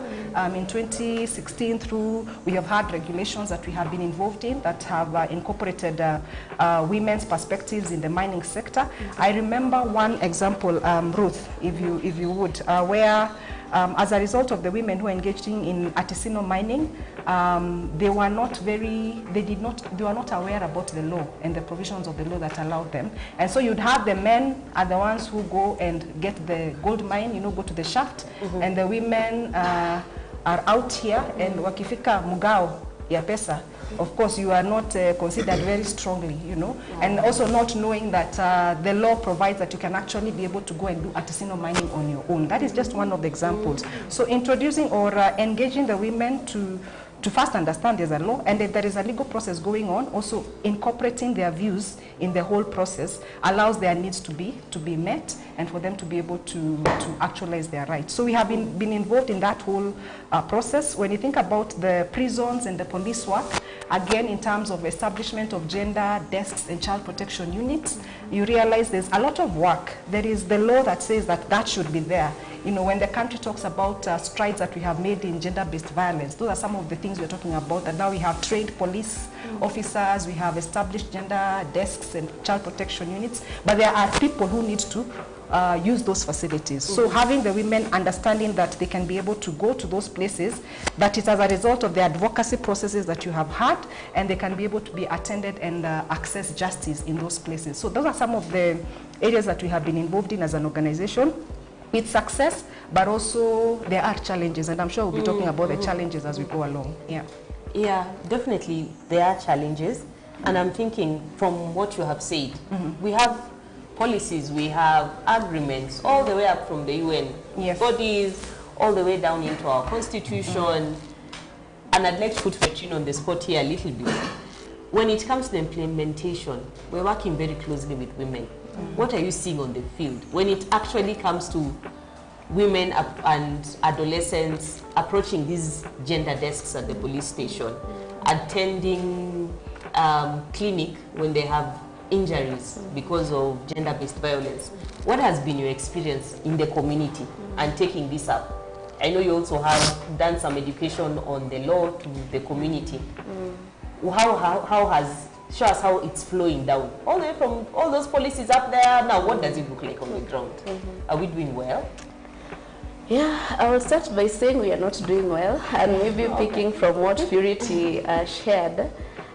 In 2016 we have had regulations that we have been involved in that have incorporated women's perspectives in the mining sector. I remember one example, Ruth, if you would, where as a result of the women who are engaging in artisanal mining, they were not aware about the law and the provisions of the law that allowed them. And so you'd have the men are the ones who go and get the gold mine, go to the shaft, and the women are out here, and wakifika mugao ya pesa, of course you are not considered very strongly, you know, and also not knowing that the law provides that you can actually be able to go and do artisanal mining on your own. That is just one of the examples. So introducing or engaging the women to first understand there's a law, and if there is a legal process going on, also incorporating their views in the whole process allows their needs to be met and for them to be able to actualize their rights. So we have been involved in that whole process. When you think about the prisons and the police work, again, in terms of establishment of gender desks and child protection units, you realize there's a lot of work. There is the law that says that that should be there. You know, when the country talks about strides that we have made in gender-based violence, those are some of the things we're talking about, that now we have trained police officers, we have established gender desks and child protection units, but there are people who need to use those facilities. So having the women understanding that they can be able to go to those places, that is as a result of the advocacy processes that you have had, and they can be able to be attended and access justice in those places. So those are some of the areas that we have been involved in as an organization. With success, but also there are challenges, and I'm sure we'll be talking about the challenges as we go along. Yeah, definitely there are challenges, and I'm thinking from what you have said, we have policies, we have agreements all the way up from the UN bodies, all the way down into our constitution, and I'd like to put Petrine on the spot here a little bit. When it comes to the implementation, we're working very closely with women. What are you seeing on the field when it actually comes to women and adolescents approaching these gender desks at the police station, attending clinic when they have injuries because of gender-based violence? What has been your experience in the community and taking this up? I know you also have done some education on the law to the community. How has show us how it's flowing down all the way from all those policies up there. Now, what does it look like on the ground? Are we doing well? Yeah, I will start by saying we are not doing well, and maybe picking from what Purity shared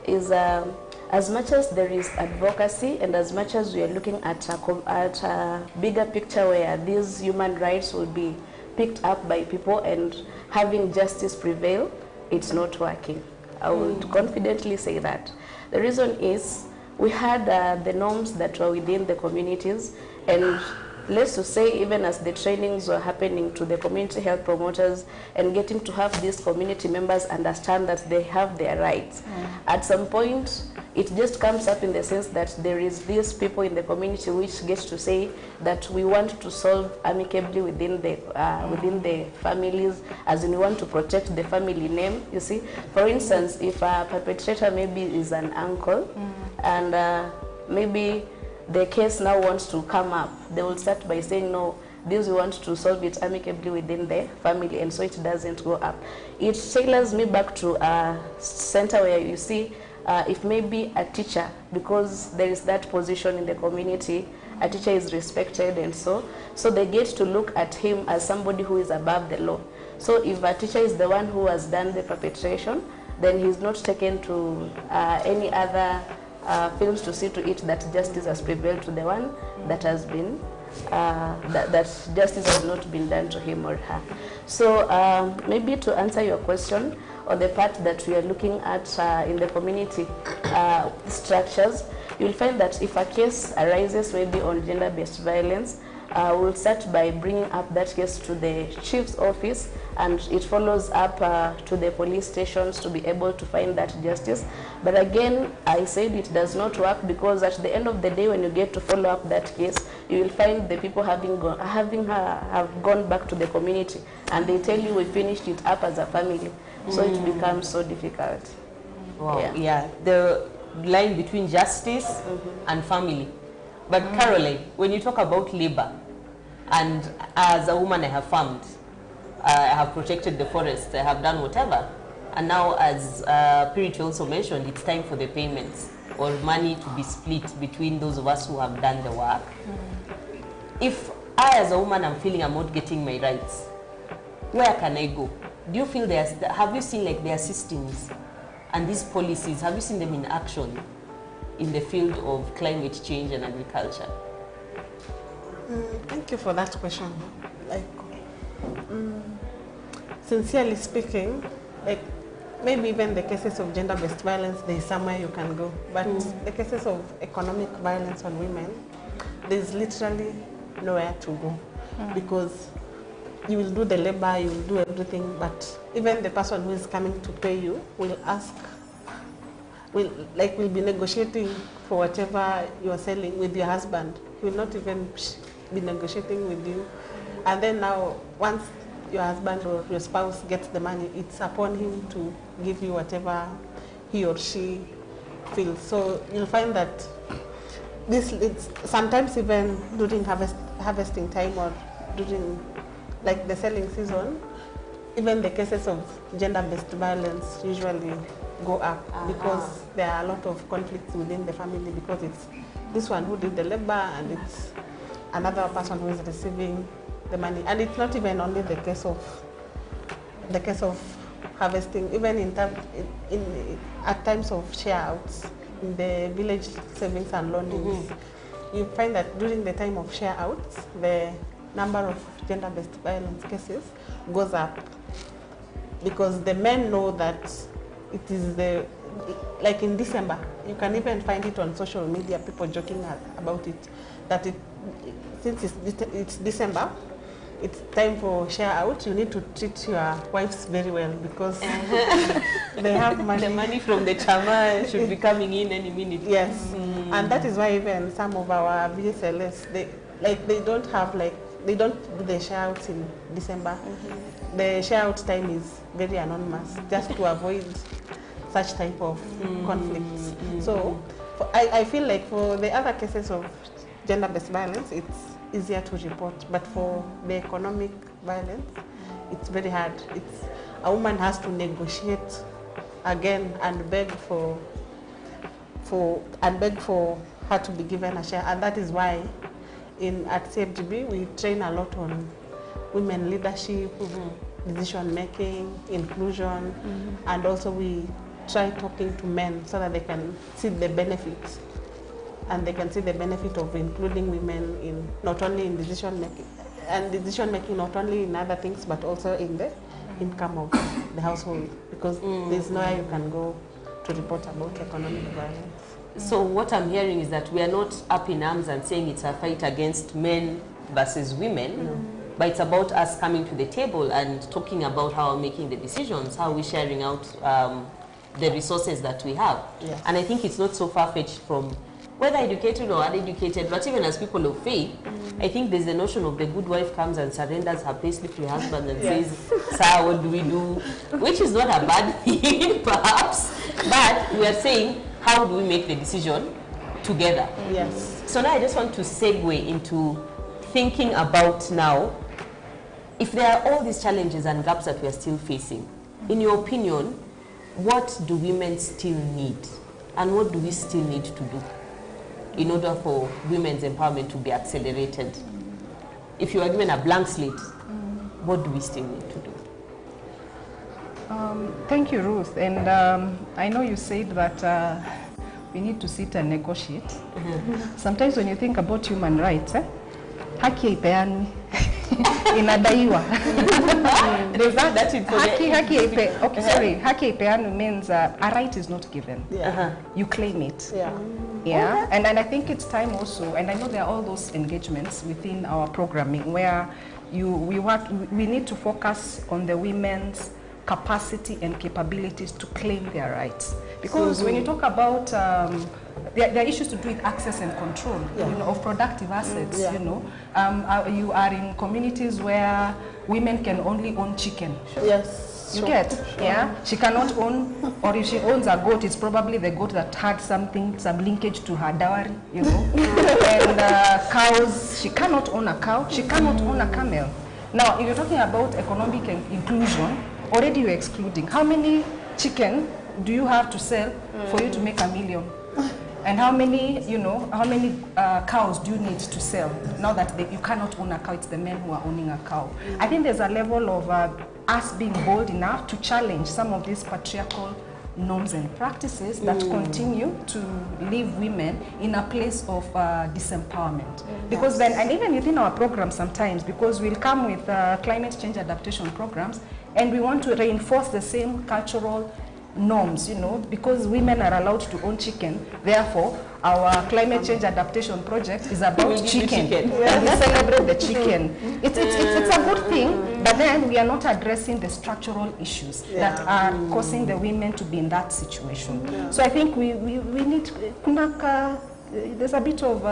is as much as there is advocacy and as much as we are looking at a bigger picture where these human rights will be picked up by people and having justice prevail, it's not working. I would confidently say that. The reason is we had the norms that were within the communities, and let's just say even as the trainings were happening to the community health promoters and getting to have these community members understand that they have their rights. At some point, it just comes up in the sense that there is these people in the community which gets to say that we want to solve amicably within the families, as in we want to protect the family name, you see. For instance, if a perpetrator maybe is an uncle and maybe the case now wants to come up, they will start by saying, no, this we want to solve it amicably within the family, and so it doesn't go up. It tailors me back to a center where you see if maybe a teacher, because there is that position in the community, a teacher is respected, and so they get to look at him as somebody who is above the law. So if a teacher is the one who has done the perpetration, then he's not taken to any other films to see to it that justice has prevailed to the one that has been that justice has not been done to him or her. So maybe to answer your question on the part that we are looking at in the community structures, you'll find that if a case arises maybe on gender-based violence, we'll start by bringing up that case to the chief's office, and it follows up to the police stations to be able to find that justice. But again, I said it does not work, because at the end of the day, when you get to follow up that case, you will find the people have gone back to the community, and they tell you we finished it up as a family. So it becomes so difficult. Wow, yeah. The line between justice and family. But Caroline, when you talk about labor, and as a woman I have farmed, I have protected the forest, I have done whatever, and now as Purity also mentioned, it's time for the payments or money to be split between those of us who have done the work. If I as a woman am feeling I'm not getting my rights, where can I go? Do you feel have you seen like their systems and these policies, have you seen them in action in the field of climate change and agriculture? Thank you for that question. Like, sincerely speaking, like, maybe even the cases of gender-based violence, there is somewhere you can go. But the cases of economic violence on women, there's literally nowhere to go because you will do the labor, you will do everything, but even the person who is coming to pay you will ask, will be negotiating for whatever you are selling with your husband. He will not even be negotiating with you. And then now, once your husband or your spouse gets the money, it's upon him to give you whatever he or she feels. So you'll find that it's sometimes even during harvesting time or during like the selling season, even the cases of gender-based violence usually go up because there are a lot of conflicts within the family because it's this one who did the labor and it's another person who is receiving the money. And it's not even only the case of harvesting, even at times of share outs in the village savings and loanings. You find that during the time of share outs, the number of gender-based violence cases goes up because the men know that it is like in December, you can even find it on social media, people joking about it, that since it's December, it's time for share out, you need to treat your wives very well because they have money. The money from the chama should be coming in any minute. Yes, and that is why even some of our VSLS, they don't do the share outs in December. The share out time is very anonymous, just to avoid such type of conflicts. So I feel like for the other cases of gender-based violence, it's easier to report, but for the economic violence, it's very hard. A woman has to negotiate again and beg for her to be given a share, and that is why at CFGB we train a lot on women leadership, decision making, inclusion, and also we try talking to men so that they can see the benefits. And they can see the benefit of including women in not only in decision making, not only in other things, but also in the income of the household, because there's nowhere you can go to report about economic violence. So what I'm hearing is that we are not up in arms and saying it's a fight against men versus women, but it's about us coming to the table and talking about how we're making the decisions, how we're sharing out the resources that we have. Yes. And I think it's not so far-fetched from whether educated or uneducated, but even as people of faith, I think there's the notion of the good wife comes and surrenders her payslip to her husband and says, "Sir, what do we do?" Which is not a bad thing, perhaps, but we are saying, how do we make the decision together? Yes. So now I just want to segue into thinking about now, if there are all these challenges and gaps that we are still facing, in your opinion, what do women still need? And what do we still need to do in order for women's empowerment to be accelerated? If you are given a blank slate, what do we still need to do? Thank you, Ruth. And I know you said that we need to sit and negotiate. Sometimes when you think about human rights, haki haipeanwi, inadaiwa. There's that haki haipeanwi means a right is not given. You claim it. Yeah, and I think it's time also, and I know there are all those engagements within our programming where we need to focus on the women's capacity and capabilities to claim their rights. Because when you talk about, there are issues to do with access and control, of productive assets, you are in communities where women can only own chicken. Yes. You get, she cannot own, or if she owns a goat, it's probably the goat that had some linkage to her dowry, and cows, she cannot own a cow, she cannot own a camel. Now, if you're talking about economic inclusion, already you're excluding. How many chicken do you have to sell for you to make $1 million? And how many cows do you need to sell now that you cannot own a cow? It's the men who are owning a cow. I think there's a level of us being bold enough to challenge some of these patriarchal norms and practices that continue to leave women in a place of disempowerment. Because then, and even within our programs sometimes, because we'll come with climate change adaptation programs, and we want to reinforce the same cultural norms, you know, because women are allowed to own chicken, therefore our climate change adaptation project is about chicken. And we celebrate the chicken. It's a good thing, but then we are not addressing the structural issues that are causing the women to be in that situation. So I think we need, there's a bit of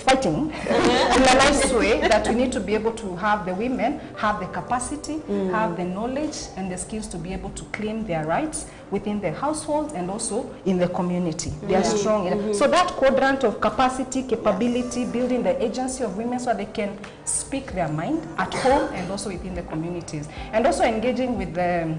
fighting in a nice way, that we need to be able to have the women have the capacity, have the knowledge and the skills to be able to claim their rights within the household and also in the community. They are strong. So that quadrant of capacity, capability, building the agency of women so they can speak their mind at home and also within the communities. And also engaging with the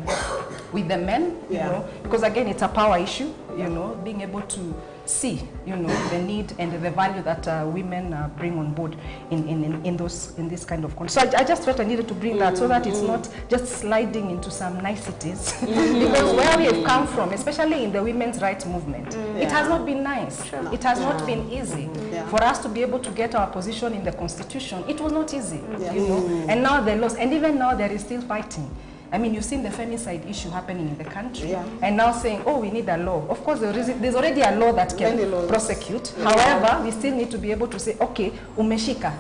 men, you know, because again, it's a power issue, you know, being able to see, you know, the need and the value that women bring on board in this kind of context. So I just felt I needed to bring that so that it's not just sliding into some niceties. Because where we have come from, especially in the women's rights movement, it has not been nice. It has not been easy. For us to be able to get our position in the Constitution, it was not easy, you know. And now the laws, and even now there is still fighting. I mean, you've seen the femicide issue happening in the country, and now saying, oh, we need a law. Of course, there's already a law that can prosecute. However, we still need to be able to say, okay, umeshika,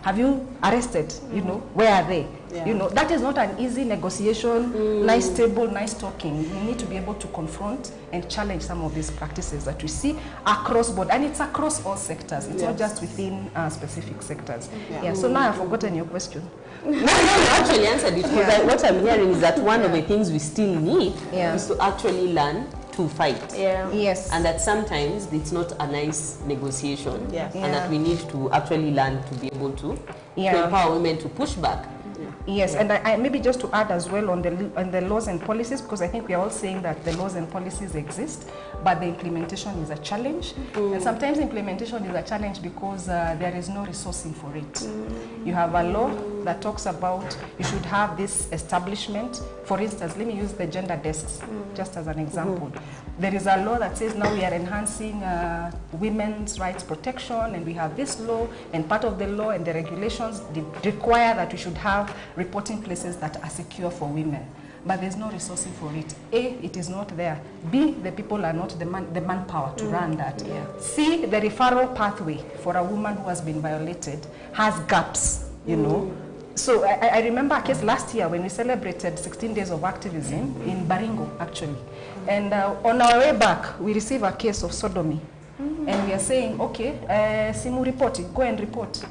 have you arrested? You know, where are they? You know, that is not an easy negotiation, nice table, nice talking. We need to be able to confront and challenge some of these practices that we see across board, and it's across all sectors. It's not just within specific sectors. So now I've forgotten your question. No, you actually answered it, because what I'm hearing is that one of the things we still need is to actually learn to fight. Yes. And that sometimes it's not a nice negotiation. And that we need to actually learn to be able to empower women to push back. Yes, and I maybe just to add as well on the laws and policies, because I think we are all saying that the laws and policies exist, but the implementation is a challenge. And sometimes implementation is a challenge because there is no resourcing for it. You have a law that talks about you should have this establishment. For instance, let me use the gender desks just as an example. There is a law that says now we are enhancing women's rights protection, and we have this law, and part of the law and the regulations require that we should have reporting places that are secure for women. But there's no resourcing for it. A, it is not there. B, the people are not the manpower to run that. C, the referral pathway for a woman who has been violated has gaps, you know. So I remember a case last year when we celebrated 16 days of activism in Baringo, actually. And on our way back, we received a case of sodomy. And we are saying, okay, simu report, go and report.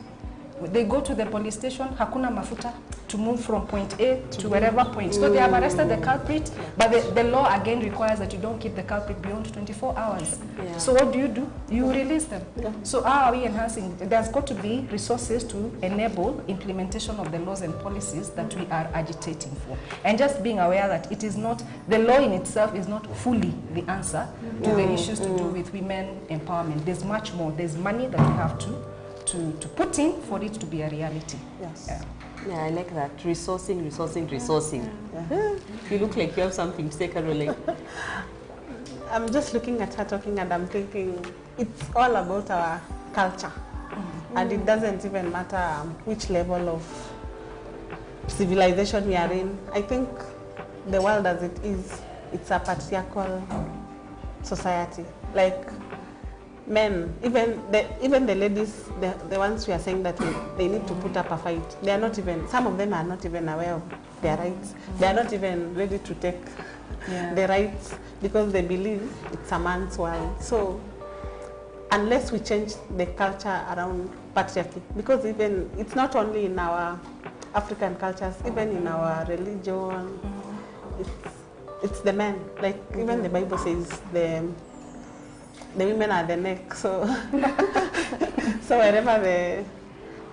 They go to the police station, hakuna mafuta to move from point A to wherever point. So they have arrested the culprit, but the law again requires that you don't keep the culprit beyond 24 hours. So what do? You release them. So how are we enhancing? There's got to be resources to enable implementation of the laws and policies that we are agitating for. And just being aware that it is not, the law in itself is not fully the answer to the issues to do with women empowerment. There's much more. There's money that we have to put in for it to be a reality. Yeah, I like that. Resourcing. You look like you have something to say, Caroline. I'm just looking at her talking and I'm thinking it's all about our culture. And it doesn't even matter which level of civilization we are in. I think the world as it is, it's a patriarchal society. Like men, even the ladies, the ones who are saying that they need to put up a fight, they are not even, some of them are not even aware of their rights. They are not even ready to take the rights because they believe it's a man's world. So unless we change the culture around patriarchy, because even it's not only in our African cultures, even in our religion, it's the men. Like even the Bible says the women are the neck, so so wherever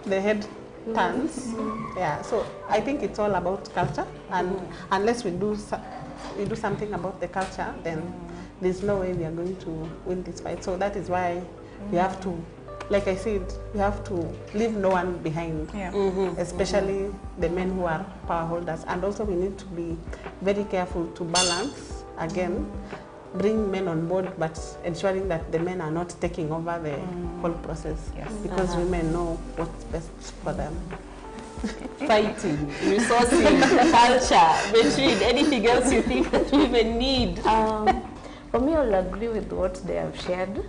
the head turns, so I think it's all about culture, and unless we do something about the culture, then there's no way we are going to win this fight. So that is why we have to, like I said, we have to leave no one behind, especially the men who are power holders, and also we need to be very careful to balance again. Bring men on board, but ensuring that the men are not taking over the whole process, because women know what's best for them. fighting, resourcing, culture, Beatrice, anything else you think that women need? For me, I'll agree with what they have shared,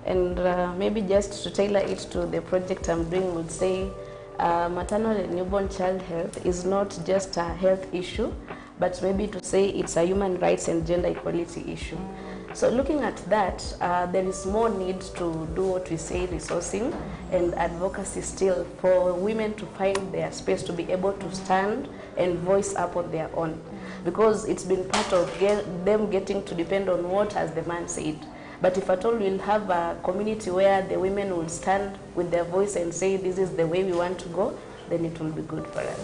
and maybe just to tailor it to the project I'm doing, would say maternal and newborn child health is not just a health issue, but maybe to say it's a human rights and gender equality issue. So looking at that, there is more need to do what we say, resourcing and advocacy still, for women to find their space to be able to stand and voice up on their own. Because it's been part of them getting to depend on what has the man said. But if at all we'll have a community where the women will stand with their voice and say this is the way we want to go, then it will be good for us.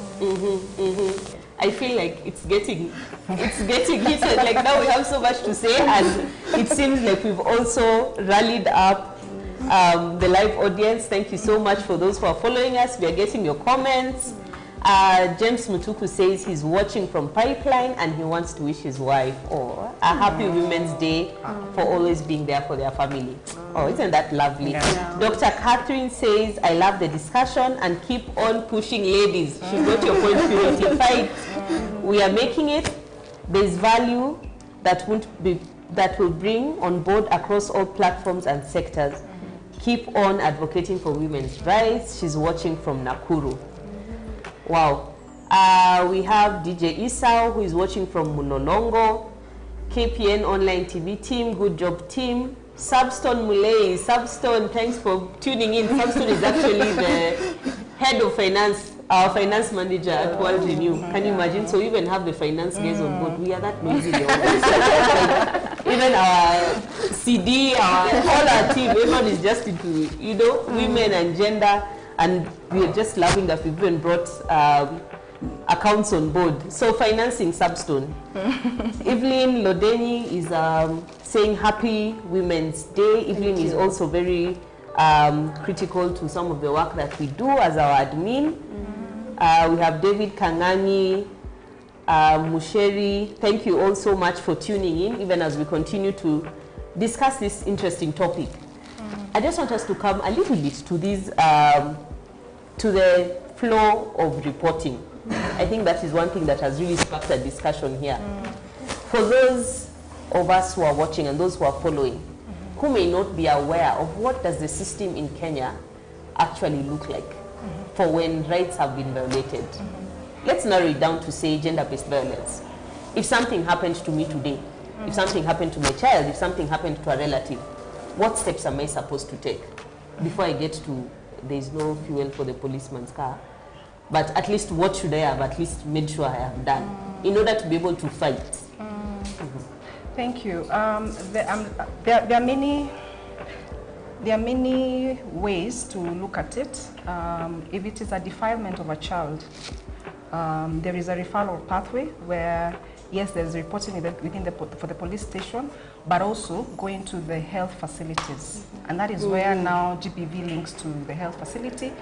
I feel like it's getting heated. Like now we have so much to say, and it seems like we've also rallied up the live audience. Thank you so much for those who are following us. We are getting your comments. James Mutuku says he's watching from Pipeline and he wants to wish his wife a happy Women's Day for always being there for their family. Oh, isn't that lovely? Yeah. Dr. Catherine says, I love the discussion and keep on pushing, ladies. She got your point, purity. Fight. We are making it. There's value that will bring on board across all platforms and sectors. Keep on advocating for women's rights. She's watching from Nakuru. Wow. We have DJ Isao, who is watching from Mulolongo. KPN Online TV team, good job team. Substone Mulei, Substone, thanks for tuning in. Substone is actually the head of finance, our finance manager at World Renew. Can you imagine? So we even have the finance guys on board. We are that noisy. Even our CD, all our team, everyone is just into, women and gender. And we are just loving that we've even brought accounts on board. So financing Substone. Evelyn Lodeni is saying Happy Women's Day. Evelyn is also very critical to some of the work that we do as our admin. We have David Kangani, Musheri. Thank you all so much for tuning in, even as we continue to discuss this interesting topic. I just want us to come a little bit to this, to the flow of reporting. I think that is one thing that has really sparked a discussion here. For those of us who are watching and those who are following, who may not be aware of what does the system in Kenya actually look like for when rights have been violated. Let's narrow it down to say gender-based violence. If something happened to me today, if something happened to my child, if something happened to a relative, what steps am I supposed to take before I get to, there's no fuel for the policeman's car, but at least what should I have at least made sure I have done in order to be able to fight? Thank you. There are many ways to look at it. If it is a defilement of a child, there is a referral pathway where, yes, there's reporting within for the police station, but also going to the health facilities. And that is where now GBV links to the health facility,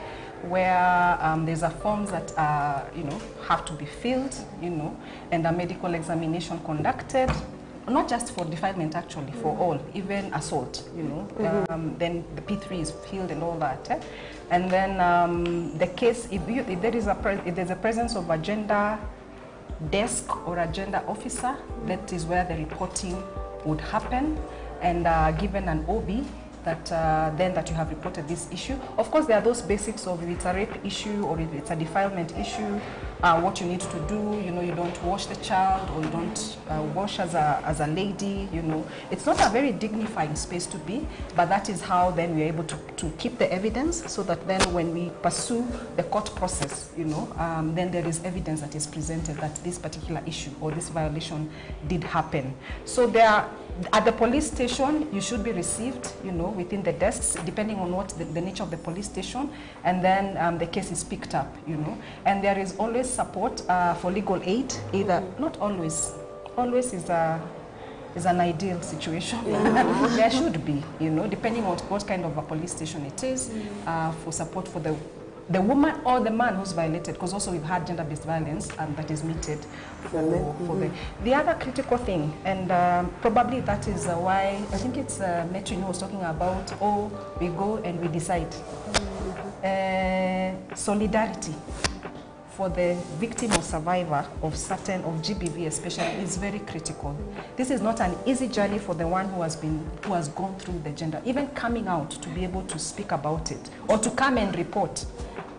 where there's a forms that have to be filled, and a medical examination conducted, not just for defilement actually, for all, even assault, then the P3 is filled and all that. And then the case, if there's a presence of a gender desk or a gender officer, that is where the reporting would happen, and given an OB that then that you have reported this issue. Of course, there are those basics of if it's a rape issue or if it's a defilement issue, what you need to do. You don't wash the child, or you don't wash as a lady. It's not a very dignifying space to be, but that is how then we're able to keep the evidence, so that then when we pursue the court process, then there is evidence that is presented that this particular issue or this violation did happen. So there, at the police station, you should be received, within the desks, depending on what the nature of the police station, and then the case is picked up, and there is always support for legal aid, either, not always, is an ideal situation. There should be, depending on what kind of a police station it is, for support for the woman or the man who's violated, because also we've had gender-based violence that is meted for the other critical thing, and probably that is why I think it's Metro was talking about, we go and we decide. Solidarity. for the victim or survivor of GBV especially is very critical. This is not an easy journey for the one who has gone through the gender, even coming out to be able to speak about it or to come and report.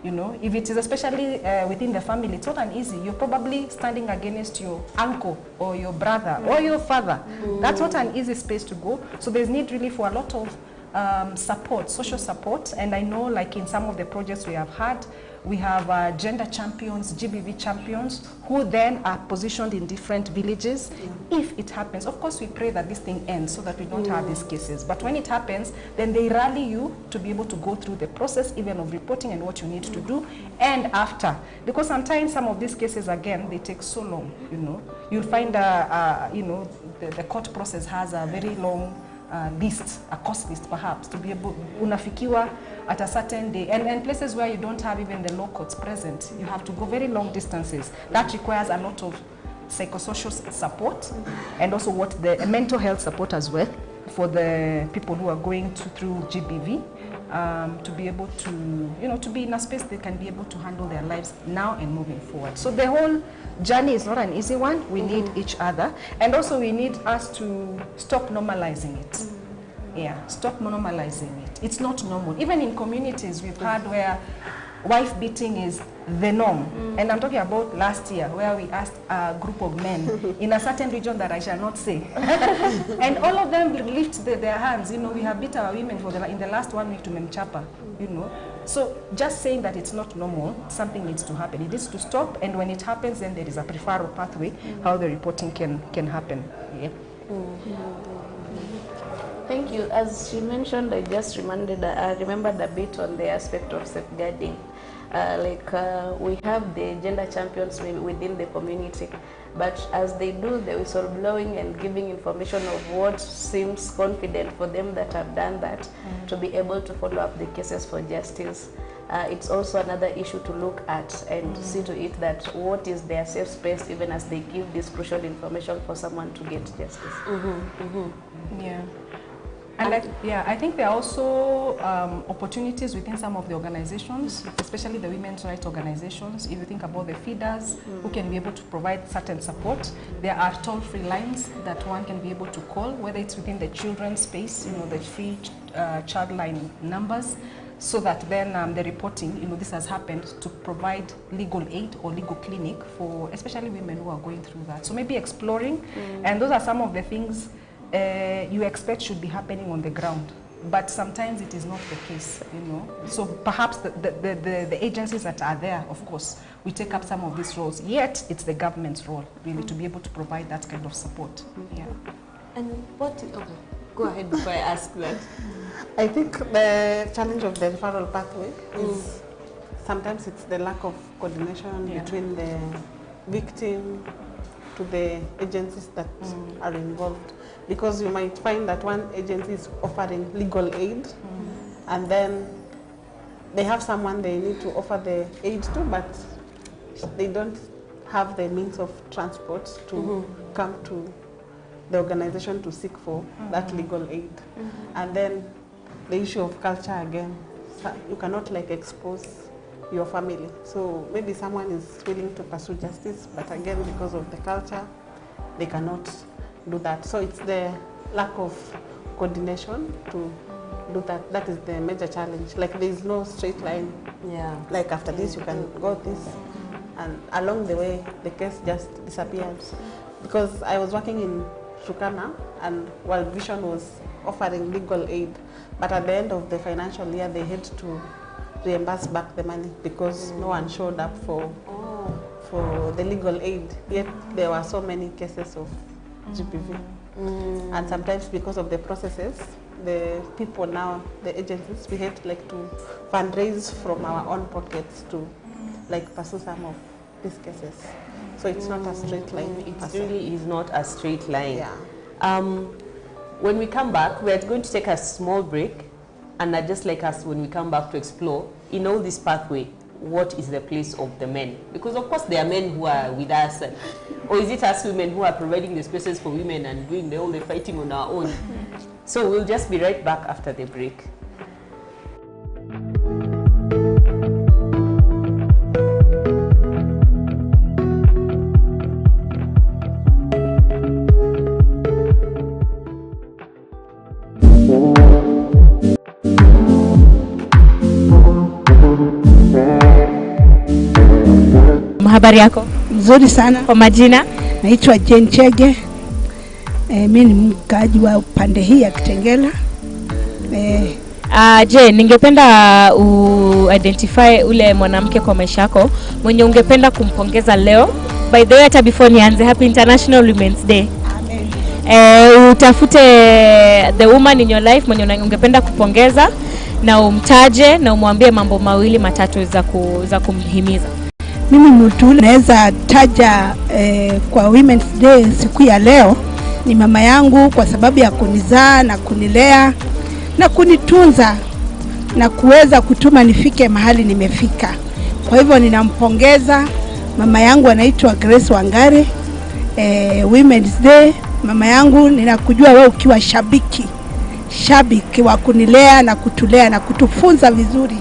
You know, if it is especially within the family, it's not an easy. You're probably standing against your uncle or your brother or your father. That's not an easy space to go. So there's need really for a lot of support, social support. And I know, like in some of the projects we have had, we have gender champions, GBV champions, who then are positioned in different villages. If it happens, of course we pray that this thing ends so that we don't have these cases. But when it happens, then they rally you to be able to go through the process even of reporting and what you need to do, and after. Because sometimes some of these cases, again, they take so long, you know. You'll find, you know, the court process has a very long list, a cost list perhaps, to be able, unafikiwa at a certain day. And places where you don't have even the law courts present, you have to go very long distances. That requires a lot of psychosocial support and also what the mental health support as well for the people who are going through GBV, to be able to, you know, to be in a space they can be able to handle their lives now and moving forward. So the whole journey is not an easy one. We need each other, and also we need us to stop normalizing it. Yeah, stop normalizing it. It's not normal. Even in communities we've had where wife beating is the norm. And I'm talking about last year where we asked a group of men in a certain region that I shall not say. And all of them lift their hands. You know, we have beat our women in the last 1 week to Memchapa, you know. So just saying that it's not normal, something needs to happen. It needs to stop, and when it happens, then there is a preferred pathway how the reporting can happen. Yeah. Thank you. As she mentioned, I just remembered a bit on the aspect of safeguarding. We have the gender champions within the community, but as they do the whistleblowing and giving information of what seems confident for them that have done that, to be able to follow up the cases for justice. It's also another issue to look at and see to it that what is their safe space even as they give this crucial information for someone to get justice. Yeah. And I think there are also opportunities within some of the organizations, especially the women's rights organizations. If you think about the feeders who can be able to provide certain support, there are toll-free lines that one can be able to call, whether it's within the children's space, you know, the free child line numbers, so that then the reporting, you know, this has happened, to provide legal aid or legal clinic for especially women who are going through that. So maybe exploring, and those are some of the things you expect should be happening on the ground, but sometimes it is not the case, you know. So perhaps the agencies that are there, of course, we take up some of these roles, yet it's the government's role really to be able to provide that kind of support. Yeah. And okay, go ahead before I ask that. I think the challenge of the referral pathway is sometimes it's the lack of coordination between the victim to the agencies that are involved. Because you might find that one agency is offering legal aid, and then they have someone they need to offer the aid to, but they don't have the means of transport to come to the organization to seek for that legal aid. And then the issue of culture again, you cannot like expose your family. So maybe someone is willing to pursue justice, but again, because of the culture, they cannot do that. So it's the lack of coordination to do that. That is the major challenge. Like there is no straight line. Yeah. Like after this you can go this, and along the way the case just disappears. Because I was working in Turkana, and World Vision was offering legal aid, but at the end of the financial year they had to reimburse back the money because no one showed up for the legal aid. Yet there were so many cases of GBV. And sometimes because of the processes, the people now, the agencies, we had like to fundraise from our own pockets to like pursue some of these cases. So it's not a straight line. It really is not a straight line. Yeah. When we come back, we are going to take a small break, and just like us, when we come back to explore in all this pathway, what is the place of the men? Because of course there are men who are with us, or is it us women who are providing the spaces for women and doing all the fighting on our own? So we'll just be right back after the break. habari yako? Nzuri sana. Kwa majina? Naitwa Jane Chege. Mimi ni mkaaji wa upande hii ya Kitengela. Je, ningependa identify ule mwanamke kwa maisha yako mwenye ungependa kumpongeza leo. By the way, hata before nianze, Happy International Women's Day. Amen. Utafute the woman in your life mwenye ungependa kupongeza na umtaje na umwambie mambo mawili matatu za kumhimiza. Mimi mtu naweza taja kwa Women's Day siku ya leo ni mama yangu, kwa sababu ya kunizaa na kunilea na kunitunza na kuweza kutuma nifike mahali nimefika. Kwa hivyo ninampongeza mama yangu, anaitwa Grace Wangare. Women's Day mama yangu, ninakujua wewe ukiwa shabiki wa kunilea na kutulea na kutufunza vizuri,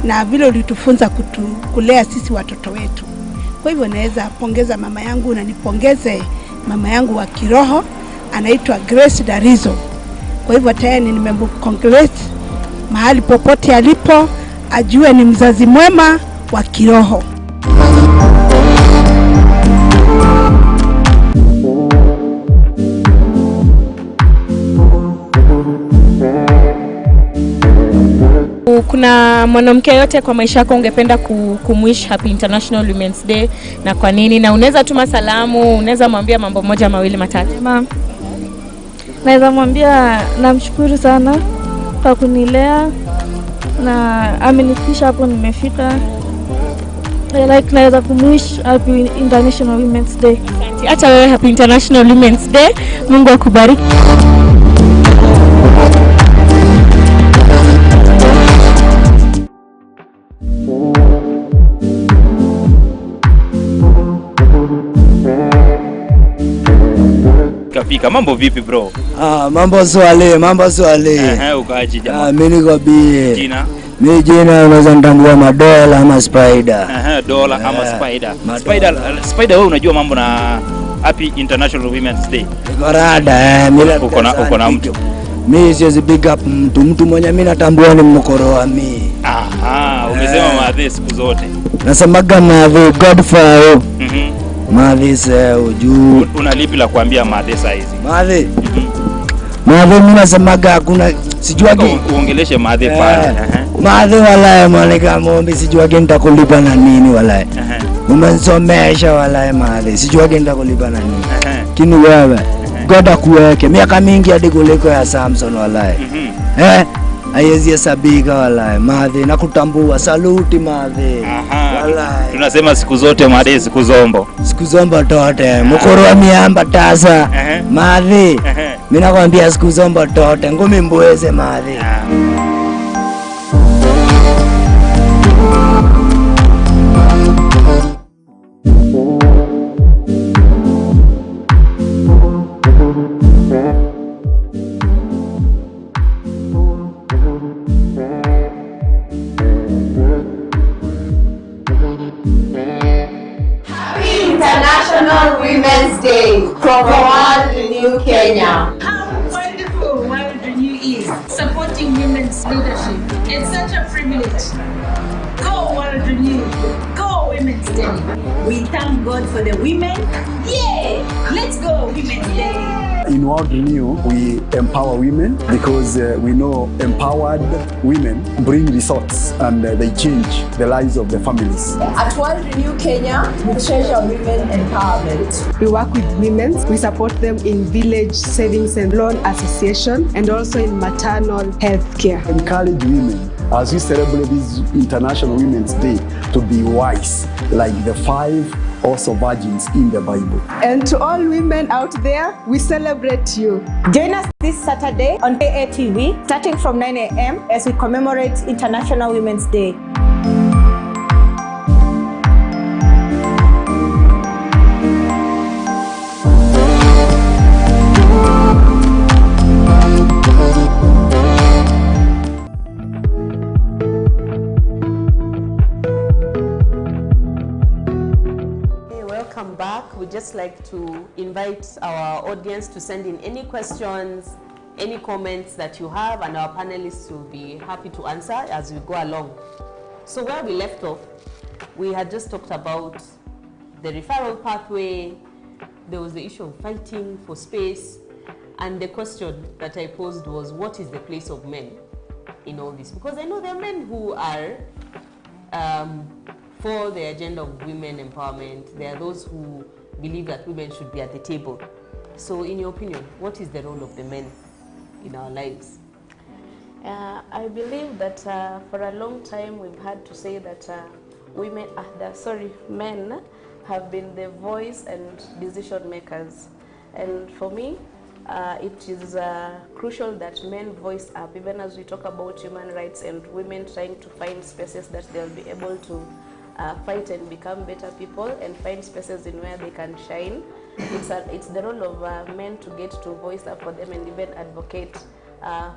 na vile ulitufunza kulea sisi watoto wetu. Kwa hivyo naweza pongeza mama yangu, na nipongeze mama yangu wa kiroho, anaitwa Grace Darizo. Kwa hivyo tayari nimemcongratulate mahali popote alipo, ajue ni mzazi mwema wa kiroho. Kuna mwanamke yote kwa maisha yako ungependa kumwish Happy International Women's Day, na kwa nini? Na unaweza tuma salamu, unaweza mwambia mambo moja mawili matatu. Naweza mwambia namshukuru sana kwa kunilea na amenifikisha hapo nimefika. Naweza kumwish Happy International Women's Day. Hata wewe Happy International Women's Day. Mungu akubariki. Kafika, mambo vipi bro? Mambo swale. Ukaji jamaa. Mimi niko bie. Jina? Mimi jina unaweza nitambua Madola ama Spider. Dola ama Spider. Spider wewe unajua mambo na Happy International Women's Day? Barada, mimi uko na mtu. Mimi siwezi big up mtu mmoja, mimi natambua ni mkoroa mimi. Umesema maadhi siku zote. Nasemaga maadhi Godfather. Maadhi ujuu. Una lipi la kuambia maadhi saa hizi? Maadhi mimi nasemaga hakuna sijuagi. Uongeleshe maadhi pale. Maadhi wala mwaneka mombi sijuagi nitakulipa na nini wala. Umenisomesha wala maadhi sijuagi nitakulipa na nini. Kini wewe God akuweke miaka mingi hadi kuliko ya Samson wala. Haiwezi hesabika wala. Maadhi nakutambua, saluti maadhi. Tunasema siku zote maadhi siku zombo. Siku zombo tote. Mkoro wa miamba tasa. Maadhi. Mimi nakwambia siku zombo tote. Ngumi mbweze maadhi. International Women's Day from World Renew Kenya. How wonderful World Renew is supporting women's leadership. It's such a privilege. Go World Renew. Go Women's Day. We thank God for the women. Yay! Let's go Women's Day. In World Renew, we empower women because we know empowered women bring results and they change the lives of the families. At World Renew Kenya, we treasure women empowerment. We work with women. We support them in village savings and loan association and also in maternal health care. Encourage women as we celebrate this International Women's Day to be wise like the 5 also virgins in the Bible. And to all women out there, we celebrate you. Join us this Saturday on KATV starting from 9 a.m. as we commemorate International Women's Day. Welcome back. We'd just like to invite our audience to send in any questions, any comments that you have, and our panelists will be happy to answer as we go along. So where we left off, we had just talked about the referral pathway, there was the issue of fighting for space, and the question that I posed was, what is the place of men in all this? Because I know there are men who are for the agenda of women empowerment. There are those who believe that women should be at the table. So in your opinion, what is the role of the men in our lives? I believe that for a long time we've had to say that men have been the voice and decision makers. And for me, it is crucial that men voice up, even as we talk about human rights and women trying to find spaces that they'll be able to fight and become better people and find spaces in where they can shine. It's the role of men to get to voice up for them and even advocate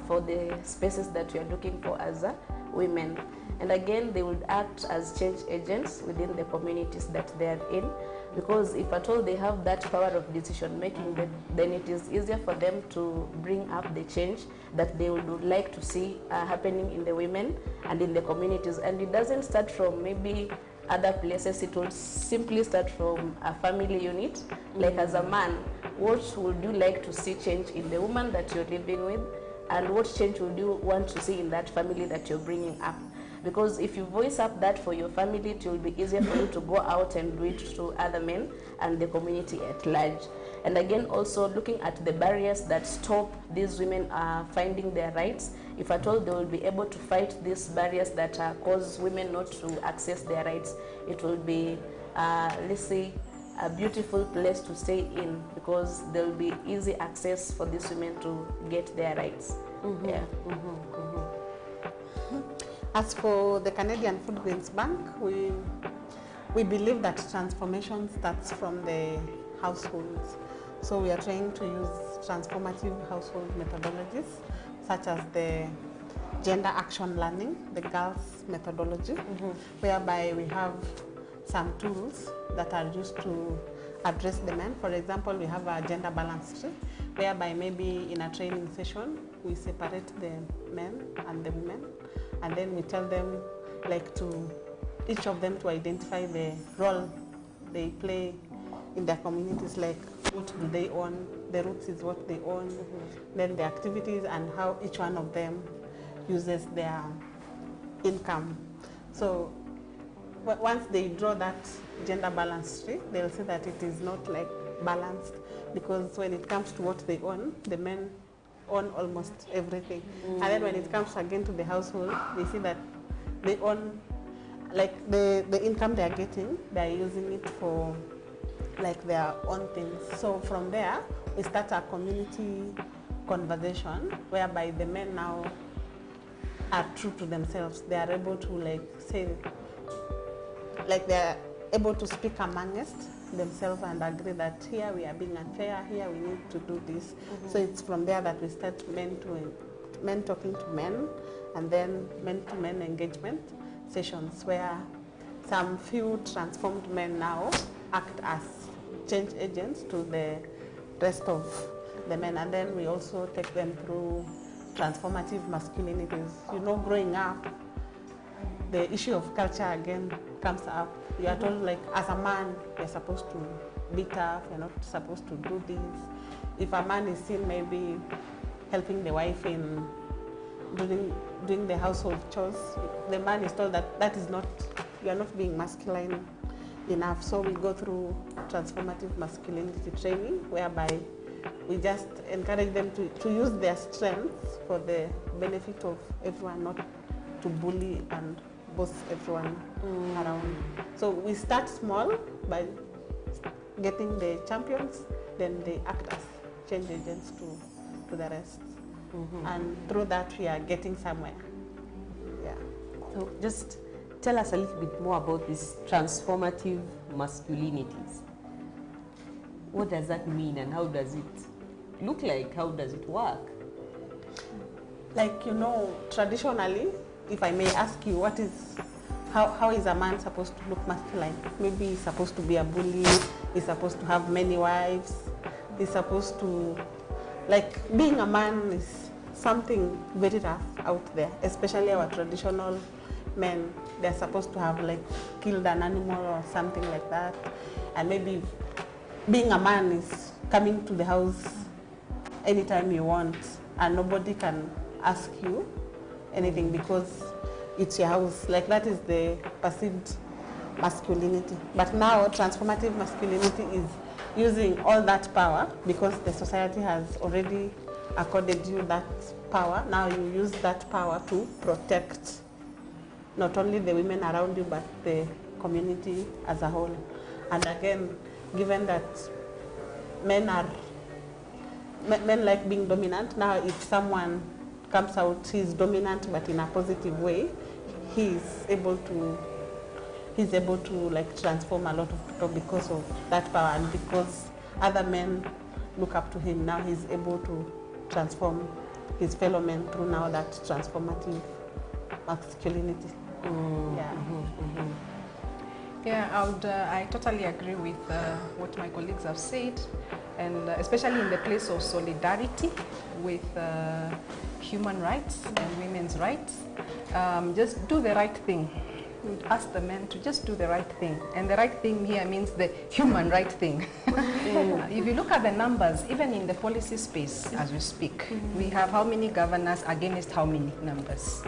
for the spaces that we are looking for as women. And again, they would act as change agents within the communities that they are in, because if at all they have that power of decision making, then it is easier for them to bring up the change that they would like to see happening in the women and in the communities. And it doesn't start from maybe other places, it will simply start from a family unit. Like as a man, what would you like to see change in the woman that you're living with, and what change would you want to see in that family that you're bringing up? Because if you voice up that for your family, it will be easier for you to go out and do it to other men and the community at large. And again, also looking at the barriers that stop these women finding their rights. If at all they will be able to fight these barriers that cause women not to access their rights, it will be, let's say, a beautiful place to stay in, because there will be easy access for these women to get their rights. Yeah. As for the Canadian Food Grains Bank, we believe that transformation starts from the households. So we are trying to use transformative household methodologies, such as the gender action learning, the girls methodology, whereby we have some tools that are used to address the men. For example, we have a gender balance tree, whereby maybe in a training session, we separate the men and the women, and then we tell them, like, to each of them to identify the role they play in their communities, like what do they own, the roots is what they own, then the activities and how each one of them uses their income. So once they draw that gender balance tree, they'll see that it is not like balanced, because when it comes to what they own, the men own almost everything. And then when it comes again to the household, they see that they own, like the income they are getting, they are using it for like their own things. So from there, we start a community conversation whereby the men now are true to themselves. They are able to, like, say, like they are able to speak amongst themselves and agree that here we are being unfair, here we need to do this. So it's from there that we start men talking to men, and then men-to-men engagement sessions where some few transformed men now act as change agents to the rest of the men. And then we also take them through transformative masculinities. You know, growing up, the issue of culture again comes up. You are told, like, as a man, you're supposed to be tough, you're not supposed to do this. If a man is seen maybe helping the wife in doing the household chores, the man is told that that is not, you are not being masculine enough. So we go through transformative masculinity training, whereby we just encourage them to use their strengths for the benefit of everyone, not to bully and boss everyone around. So we start small by getting the champions, then they act as change agents to the rest. And through that, we are getting somewhere. Yeah. So just tell us a little bit more about these transformative masculinities. What does that mean, and how does it look like? How does it work? Like, you know, traditionally, if I may ask you, how is a man supposed to look masculine? Maybe he's supposed to be a bully, he's supposed to have many wives, he's supposed to, like, being a man is something very rough out there, especially our traditional men. They're supposed to have, like, killed an animal or something like that. and maybe being a man is coming to the house anytime you want, and nobody can ask you anything because it's your house. Like that is the perceived masculinity. But now transformative masculinity is using all that power because the society has already accorded you that power. Now you use that power to protect not only the women around you but the community as a whole. And again, given that men like being dominant, now if someone comes out, he's dominant but in a positive way, he's able to like transform a lot of people because of that power, and because other men look up to him, now he's able to transform his fellow men through now that transformative masculinity. Yeah, I totally agree with what my colleagues have said, and especially in the place of solidarity with human rights and women's rights. Just do the right thing. We would ask the men to just do the right thing, and the right thing here means the human right thing. If you look at the numbers, even in the policy space as we speak, we have how many governors against how many numbers.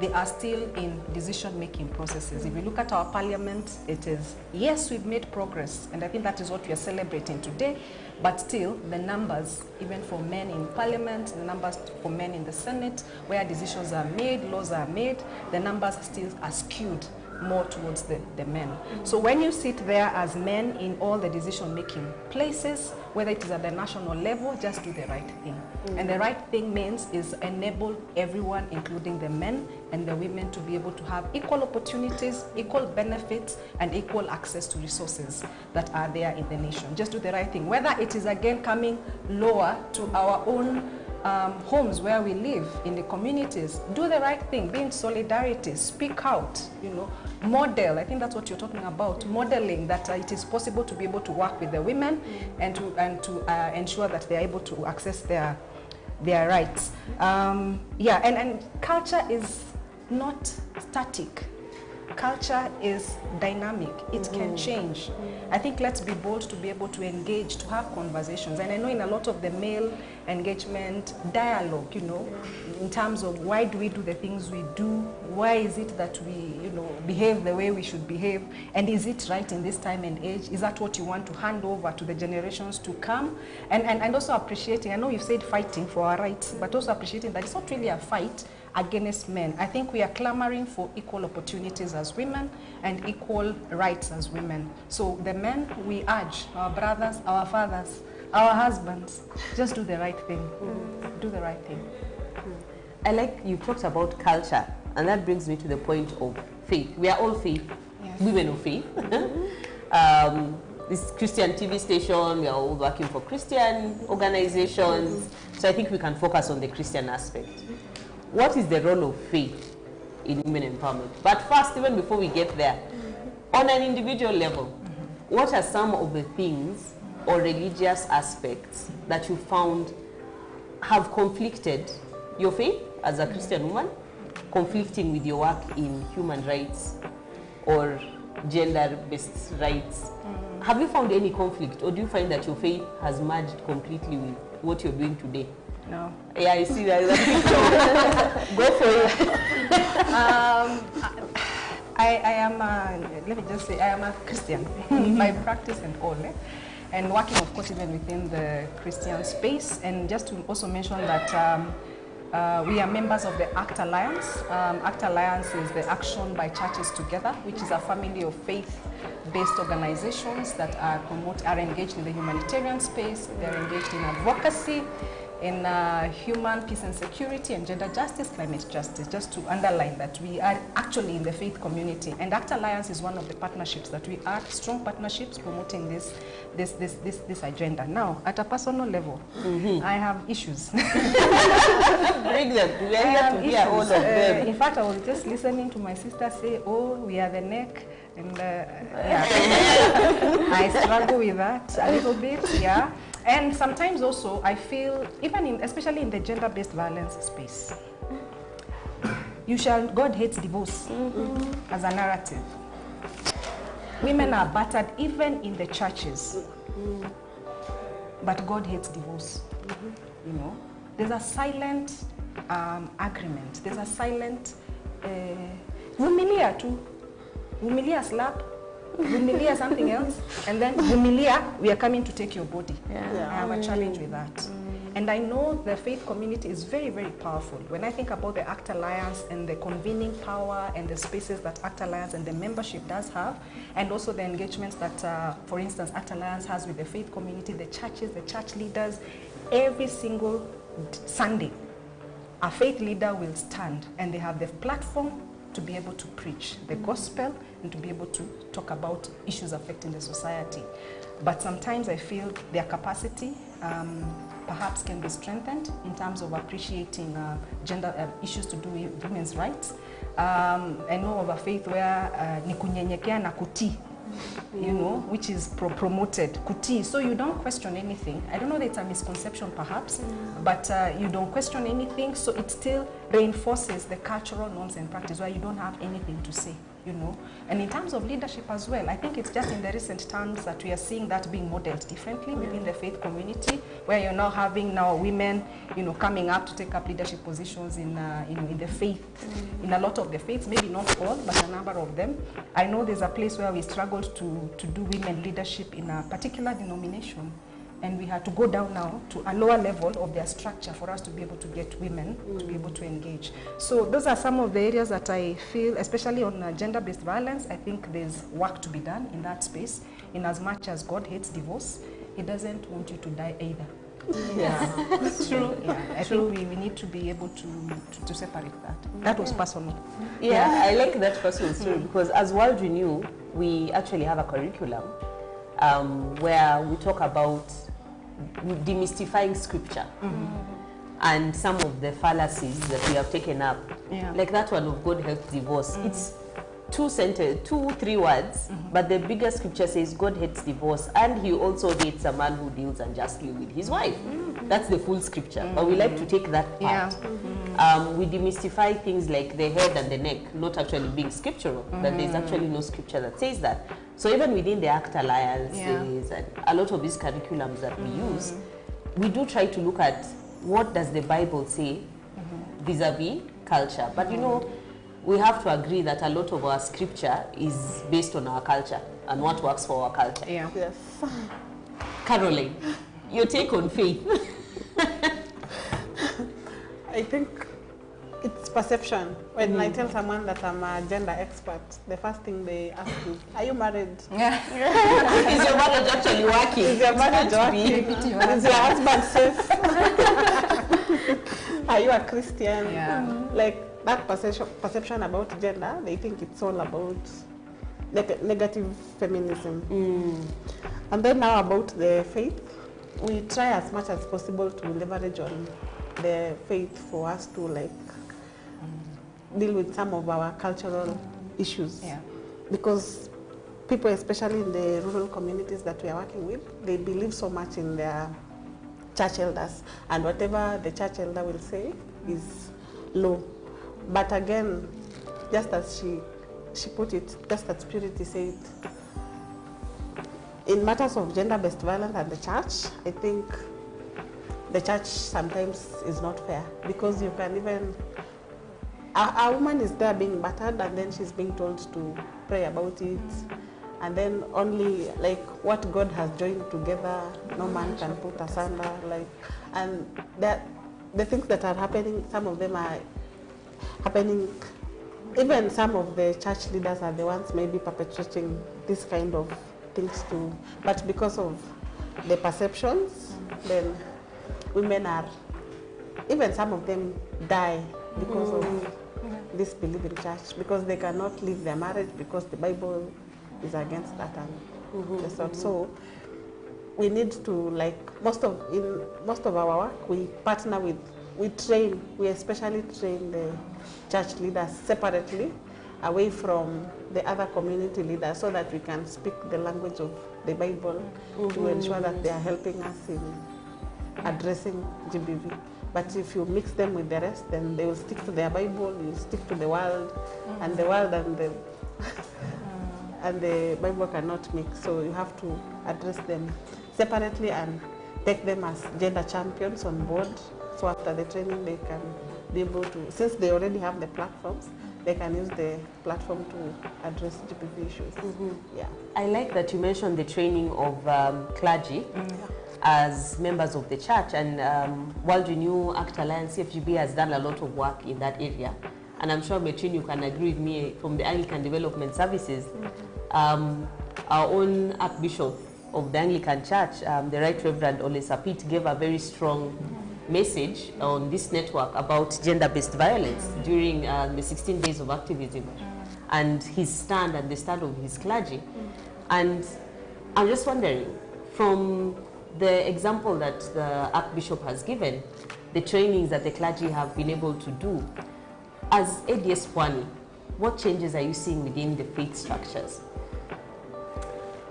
They are still in decision-making processes. If you look at our parliament, it is, yes, we've made progress, and I think that is what we are celebrating today, but still the numbers, even for men in parliament, the numbers for men in the Senate, where decisions are made, laws are made, the numbers still are skewed more towards the men. So when you sit there as men in all the decision-making places, whether it is at the national level, just do the right thing. And the right thing means is enable everyone, including the men and the women, to be able to have equal opportunities, equal benefits, and equal access to resources that are there in the nation. Just do the right thing. Whether it is again coming lower to our own homes where we live, in the communities, do the right thing, be in solidarity, speak out, model. I think that's what you're talking about, modeling that it is possible to be able to work with the women and to ensure that they're able to access their rights. And culture is not static. Culture is dynamic. It can change. I think let's be bold to be able to engage, to have conversations. And I know in a lot of the male engagement dialogue, in terms of why do we do the things we do? Why is it that we, behave the way we should behave? And is it right in this time and age? Is that what you want to hand over to the generations to come? And also appreciating, I know you've said fighting for our rights, but also appreciating that it's not really a fight against men. I think we are clamoring for equal opportunities as women and equal rights as women. So the men, we urge our brothers, our fathers, our husbands, just do the right thing. Do the right thing. I like you talked about culture, and that brings me to the point of faith. We are all faith, women of faith. This Christian TV station, we are all working for Christian organizations, so I think we can focus on the Christian aspect. What is the role of faith in women empowerment? But first, even before we get there, on an individual level, what are some of the things or religious aspects that you found have conflicted your faith as a Christian woman, conflicting with your work in human rights or gender-based rights? Have you found any conflict, or do you find that your faith has merged completely with what you're doing today? No. Yeah, I see that. Go for it. I am, let me just say, I am a Christian by practice and all. And working, of course, even within the Christian space. And just to also mention that we are members of the ACT Alliance. ACT Alliance is the Action by Churches Together, which is a family of faith-based organizations that are engaged in the humanitarian space. They're engaged in advocacy, in human peace and security, and gender justice, climate justice, just to underline that we are actually in the faith community. And ACT Alliance is one of the partnerships that we are, strong partnerships promoting this agenda. Now, at a personal level, I have issues. Bring them. We are here to hear all of them. In fact, I was just listening to my sister say, oh, we are the neck. And I struggle with that a little bit, yeah. And sometimes also I feel, even especially in the gender-based violence space, God hates divorce as a narrative. Women are battered even in the churches. But God hates divorce. You know, there's a silent agreement. There's a silent vumilia too. Vumilia slap, vumilia something else, and then vumilia, we are coming to take your body. I have a challenge with that. And I know the faith community is very, very powerful. When I think about the ACT Alliance and the convening power and the spaces that ACT Alliance and the membership does have, and also the engagements that, for instance, ACT Alliance has with the faith community, the churches, the church leaders, every single Sunday, a faith leader will stand and they have the platform to be able to preach the gospel and to be able to talk about issues affecting the society. But sometimes I feel their capacity perhaps can be strengthened in terms of appreciating gender issues to do with women's rights. I know of a faith where ni kunyenyekea na kutii, you know, which is promoted, kutii. So you don't question anything. I don't know that it's a misconception perhaps, but you don't question anything, so it still reinforces the cultural norms and practice where you don't have anything to say, you know. And in terms of leadership as well, I think it's just in the recent times that we are seeing that being modeled differently within the faith community, where you're now having women, you know, coming up to take up leadership positions in, you know, in the faith, in a lot of the faiths, maybe not all, but a number of them. I know there's a place where we struggled to do women leadership in a particular denomination, and we had to go down now to a lower level of their structure for us to be able to get women to be able to engage. So those are some of the areas that I feel, especially on gender-based violence, I think there's work to be done in that space. In as much as God hates divorce, He doesn't want you to die either. Yeah, true. Yeah, I think we need to be able to separate that. That was personal. Yeah, I like that personal story because as World Renew, we actually have a curriculum where we talk about demystifying scripture and some of the fallacies that we have taken up. Like that one of God hates divorce. It's 3 words, but the bigger scripture says God hates divorce and He also hates a man who deals unjustly with his wife. That's the full scripture, but we like to take that part. We demystify things like the head and the neck not actually being scriptural, that there's actually no scripture that says that. So even within the ACT Alliances and a lot of these curriculums that we use, we do try to look at what does the Bible say vis-a-vis culture. But you know, we have to agree that a lot of our scripture is based on our culture and what works for our culture. Yes. Caroline, your take on faith? I think it's perception. When I tell someone that I'm a gender expert, the first thing they ask is, are you married? Is your marriage actually working? Is your marriage working? Is your husband safe? Are you a Christian? Like that perception about gender, they think it's all about negative feminism. And then now about the faith, we try as much as possible to leverage on the faith for us to like deal with some of our cultural issues. Because people, especially in the rural communities that we are working with, they believe so much in their church elders, and whatever the church elder will say is law. But again, just as she put it, just as Purity said, in matters of gender-based violence and the church, I think the church sometimes is not fair, because you can even, a woman is there being battered and then she's being told to pray about it, and then only like what God has joined together, no man can put asunder. Like, and that the things that are happening, some of them are happening. Even some of the church leaders are the ones maybe perpetrating this kind of things too. But because of the perceptions, then women are, even some of them die because of this belief in church, because they cannot leave their marriage because the Bible is against that and the sort. So we need to, like, in most of our work, we partner with, we especially train the church leaders separately away from the other community leaders, so that we can speak the language of the Bible to ensure that they are helping us in addressing GBV. But if you mix them with the rest, then they will stick to their Bible, you stick to the world, and the world and the and the Bible cannot mix, so you have to address them separately and take them as gender champions on board. So after the training, they can be able to, since they already have the platforms, they can use the platform to address GBV issues. Yeah. I like that you mentioned the training of clergy as members of the church, and World Renew, Act Alliance, CFGB has done a lot of work in that area. And I'm sure, Metrin, you can agree with me, from the Anglican Development Services, our own Archbishop of the Anglican Church, the Right Reverend Ole Sapit, gave a very strong message on this network about gender-based violence during the 16 days of activism, and his stand and the stand of his clergy. And I'm just wondering, from the example that the Archbishop has given, the trainings that the clergy have been able to do, as ADS Pwani, what changes are you seeing within the faith structures?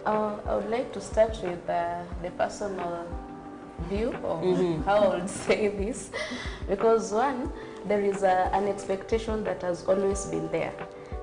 I would like to start with the personal view of how I would say this, because one, there is an expectation that has always been there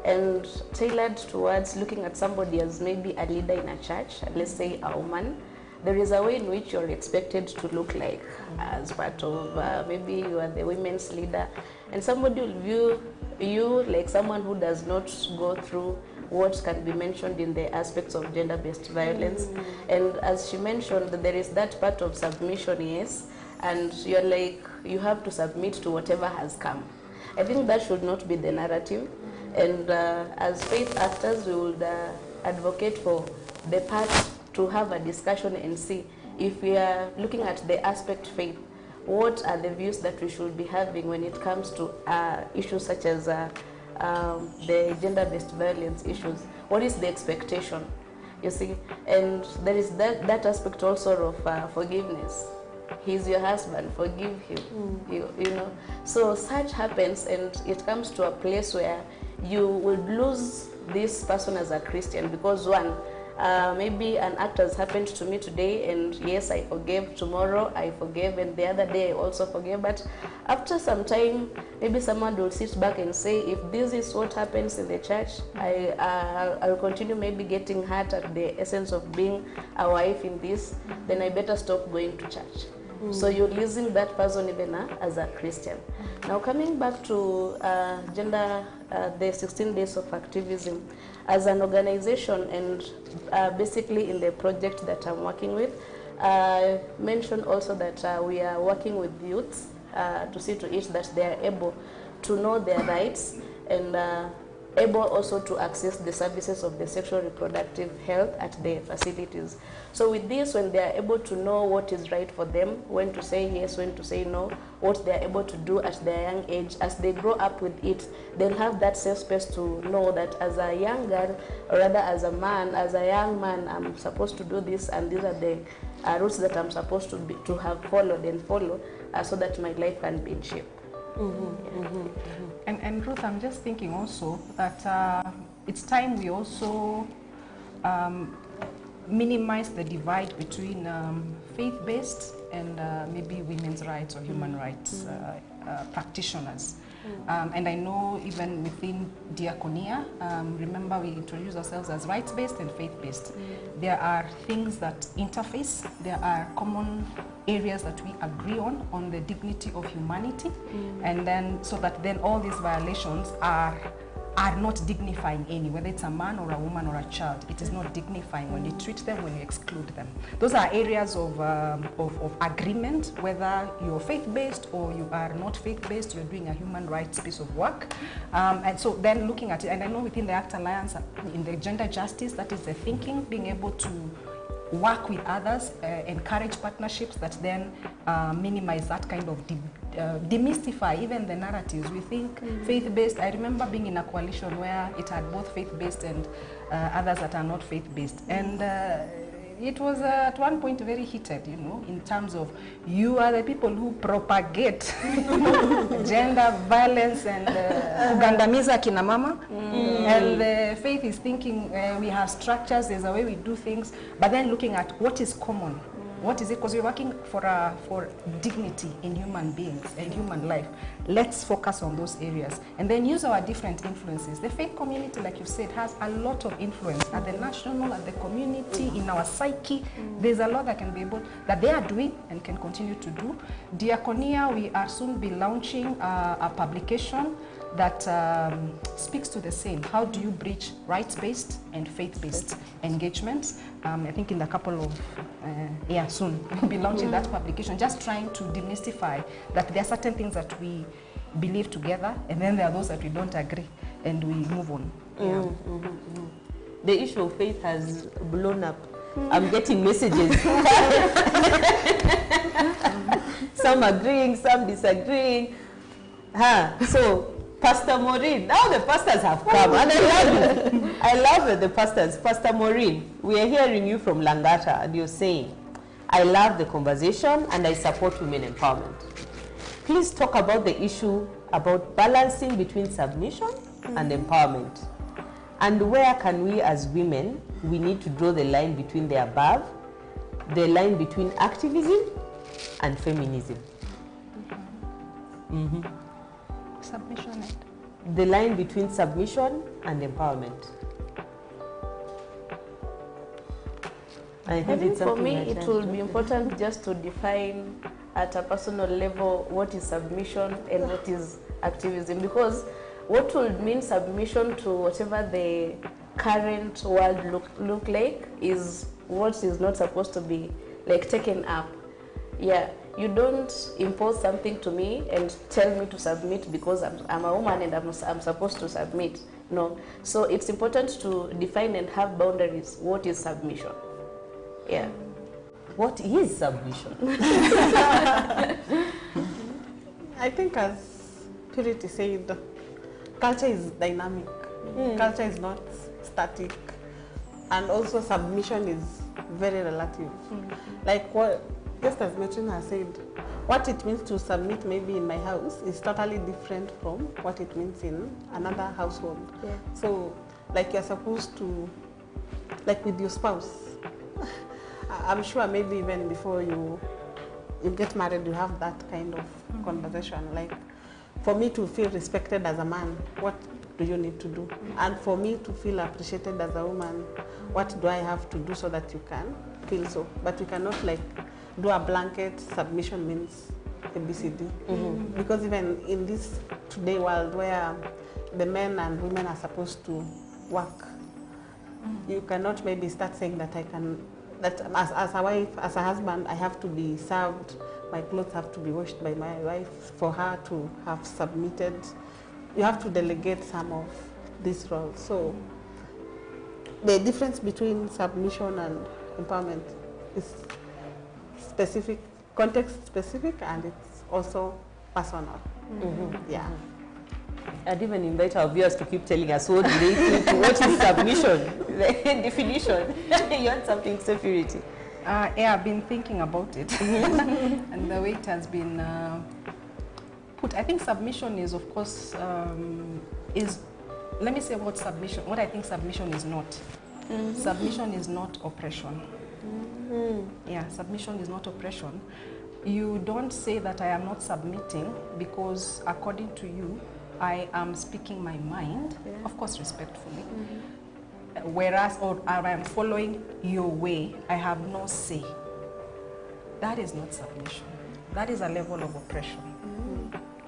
and tailored towards looking at somebody as maybe a leader in a church, let's say a woman. There is a way in which you're expected to look like as part of maybe you are the women's leader, and somebody will view you like someone who does not go through what can be mentioned in the aspects of gender-based violence. And as she mentioned, there is that part of submission, yes, and you're like, you have to submit to whatever has come. I think that should not be the narrative. And as faith actors, we would advocate for the part to have a discussion and see if we are looking at the aspect faith, what are the views that we should be having when it comes to issues such as the gender-based violence issues. What is the expectation, you see? And there is that aspect also of forgiveness. He's your husband, forgive him, you know. So such happens, and it comes to a place where you will lose this person as a Christian, because one, maybe an act has happened to me today, and yes, I forgave. Tomorrow I forgave, and the other day I also forgave. But after some time, maybe someone will sit back and say, if this is what happens in the church, I'll continue maybe getting hurt at the essence of being a wife in this, then I better stop going to church. So you're losing that person even as a Christian. Now coming back to the 16 days of activism, as an organization and basically in the project that I'm working with, I mentioned also that we are working with youths to see to it that they are able to know their rights and able also to access the services of the sexual reproductive health at their facilities. So with this, when they are able to know what is right for them, when to say yes, when to say no, what they are able to do at their young age, as they grow up with it, they'll have that safe space to know that as a young girl, or rather as a man, as a young man, I'm supposed to do this, and these are the routes that I'm supposed to have followed and follow, so that my life can be in shape. And Ruth, I'm just thinking also that it's time we also minimize the divide between faith-based and maybe women's rights or human rights practitioners. And I know even within Diaconia, remember we introduced ourselves as rights-based and faith-based. There are things that interface, there are common areas that we agree on the dignity of humanity, and then so that then all these violations are not dignifying any, whether it's a man or a woman or a child. It is not dignifying when you treat them, when you exclude them. Those are areas of agreement, whether you're faith-based or you are not faith-based, you're doing a human rights piece of work. And so then looking at it, and I know within the ACT Alliance, in the gender justice, that is the thinking, being able to work with others, encourage partnerships that then minimize that kind of demystify even the narratives. We think faith-based. I remember being in a coalition where it had both faith-based and others that are not faith-based, and it was at one point very heated, you know, in terms of you are the people who propagate gender violence and kugandamiza kina mama, and the faith is thinking we have structures, there's a way we do things, but then looking at what is common What is it? Because we're working for dignity in human beings and human life. Let's focus on those areas and then use our different influences. The faith community, like you said, has a lot of influence at the national, at the community, in our psyche. There's a lot that can be able, that they are doing and can continue to do. Diaconia, we are soon be launching a publication that speaks to the same. How do you bridge rights-based and faith-based engagements? I think in a couple of, soon we'll be launching that publication, just trying to demystify that there are certain things that we believe together, and then there are those that we don't agree, and we move on. The issue of faith has blown up. I'm getting messages. Some agreeing, some disagreeing. So, Pastor Maureen, now the pastors have come, and I love it. I love it, the pastors. Pastor Maureen, we are hearing you from Langata, and you're saying, I love the conversation and I support women empowerment. Please talk about the issue about balancing between submission and empowerment. And where can we as women, we need to draw the line between the above, the line between activism and feminism. Submission and? The line between submission and empowerment. I think for me it will be important just to define at a personal level what is submission and what is activism, because what would mean submission to whatever the current world look like is what is not supposed to be like taken up. Yeah, you don't impose something to me and tell me to submit because I'm a woman and I'm supposed to submit. No. So it's important to define and have boundaries. What is submission? Yeah. What is submission? I think as Purity said, culture is dynamic. Culture is not static. And also submission is very relative. Like what, just as Metrin has said, what it means to submit maybe in my house is totally different from what it means in another household. So like you're supposed to, like with your spouse, I'm sure maybe even before you get married, you have that kind of conversation. Like, for me to feel respected as a man, what do you need to do? And for me to feel appreciated as a woman, what do I have to do so that you can feel so? But you cannot like do a blanket submission means ABCD. Because even in this today world where the men and women are supposed to work, you cannot maybe start saying that I can, that as a wife, as a husband, I have to be served, my clothes have to be washed by my wife for her to have submitted. You have to delegate some of these roles. So the difference between submission and empowerment is specific, context specific, and it's also personal. Yeah. I'd even invite our viewers to keep telling us what they think, what is submission, the definition. You want something, Purity? Yeah, I've been thinking about it. And the way it has been put, I think submission is, of course, let me say what submission, what I think submission is not. Submission is not oppression. Yeah, submission is not oppression. You don't say that I am not submitting because according to you, I am speaking my mind, of course respectfully. Whereas, or I am following your way, I have no say. That is not submission. That is a level of oppression.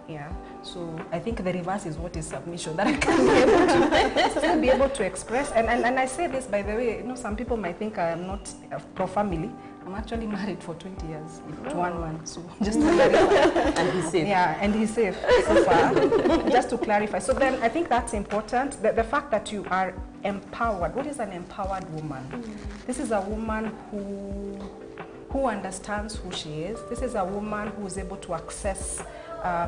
Yeah. So I think the reverse is what is submission. That I can be able to still be able to express. And I say this, by the way, you know, some people might think I am not pro-family. I'm actually married for 20 years to one man. So just to clarify. And he's safe. Yeah, and he's safe so far. Just to clarify. So then I think that's important. The fact that you are empowered. What is an empowered woman? This is a woman who understands who she is. This is a woman who is able to access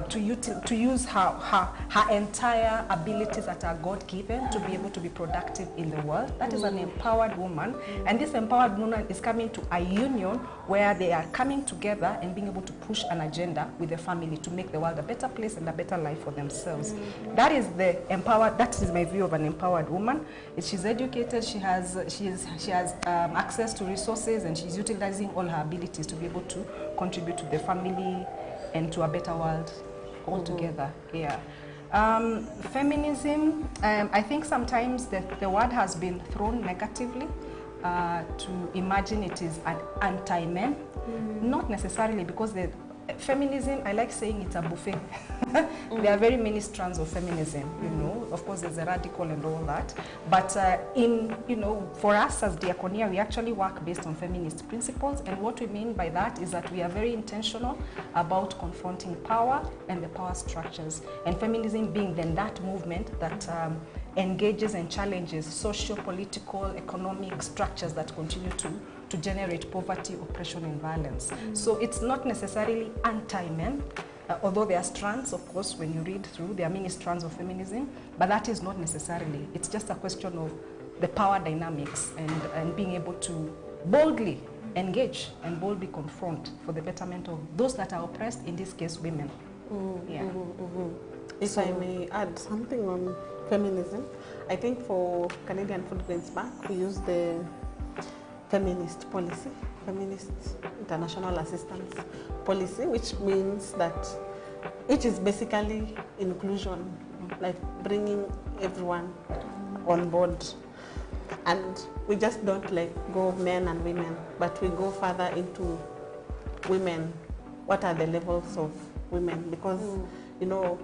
to use her entire abilities that are God-given to be able to be productive in the world. That is an empowered woman, and this empowered woman is coming to a union where they are coming together and being able to push an agenda with the family to make the world a better place and a better life for themselves. That is that is my view of an empowered woman. She's educated, she has access to resources, and she's utilizing all her abilities to be able to contribute to the family and to a better world altogether. Feminism, I think sometimes the word has been thrown negatively to imagine it is an anti-men. Not necessarily, because feminism, I like saying it's a buffet. There are very many strands of feminism, you know. Of course, there's a radical and all that. But for us as Diaconia, we actually work based on feminist principles. And what we mean by that is that we are very intentional about confronting power and the power structures. And feminism being then that movement that engages and challenges social, political, economic structures that continue to generate poverty, oppression, and violence. So it's not necessarily anti-men, although there are strands, of course, when you read through, there are many strands of feminism, but that is not necessarily. It's just a question of the power dynamics and being able to boldly engage and boldly confront for the betterment of those that are oppressed, in this case, women. If I may add something on feminism, I think for Canadian Food Grains Bank, we use the feminist policy, feminist international assistance policy, which means that which is basically inclusion, like bringing everyone on board. And we just don't like go men and women, but we go further into women. What are the levels of women? Because you know,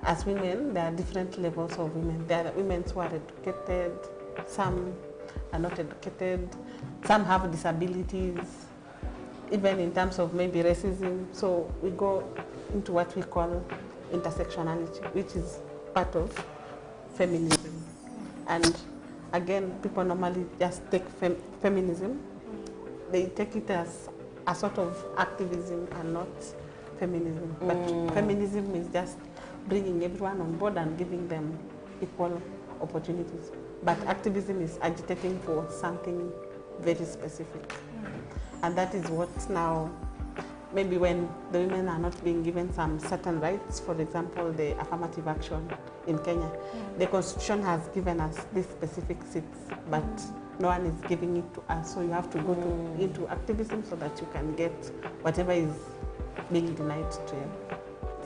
as women, there are different levels of women. There are women who are educated, some are not educated, some have disabilities, even in terms of maybe racism. So we go into what we call intersectionality, which is part of feminism. And again, people normally just take feminism, they take it as a sort of activism and not feminism. But feminism is just bringing everyone on board and giving them equal opportunities. But activism is agitating for something very specific. And that is what now, maybe when the women are not being given some certain rights, for example, the affirmative action in Kenya, the Constitution has given us these specific seats, but no one is giving it to us. So you have to go into activism so that you can get whatever is being denied to you.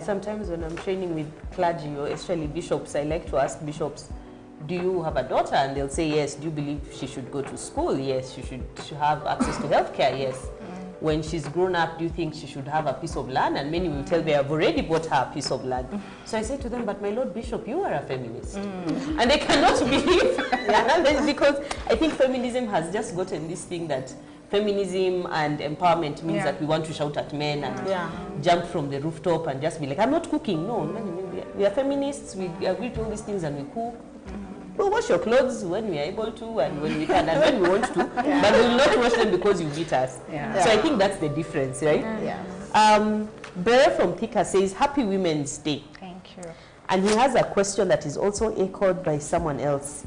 Sometimes when I'm training with clergy, or especially bishops, I like to ask bishops, do you have a daughter? And they'll say yes. Do you believe she should go to school? Yes. She should have access to healthcare? Yes. When she's grown up, do you think she should have a piece of land? And many will tell me, I've already bought her a piece of land. So I say to them, but my Lord Bishop, you are a feminist. And they cannot believe. Because I think feminism has just gotten this thing that feminism and empowerment means that we want to shout at men and jump from the rooftop and just be like, I'm not cooking. No, we are feminists, we agree to all these things and we cook. We'll wash your clothes when we are able to and when we can and when we want to, but we will not wash them because you beat us. So I think that's the difference, right? Bere from Thika says, Happy Women's Day. Thank you. And he has a question that is also echoed by someone else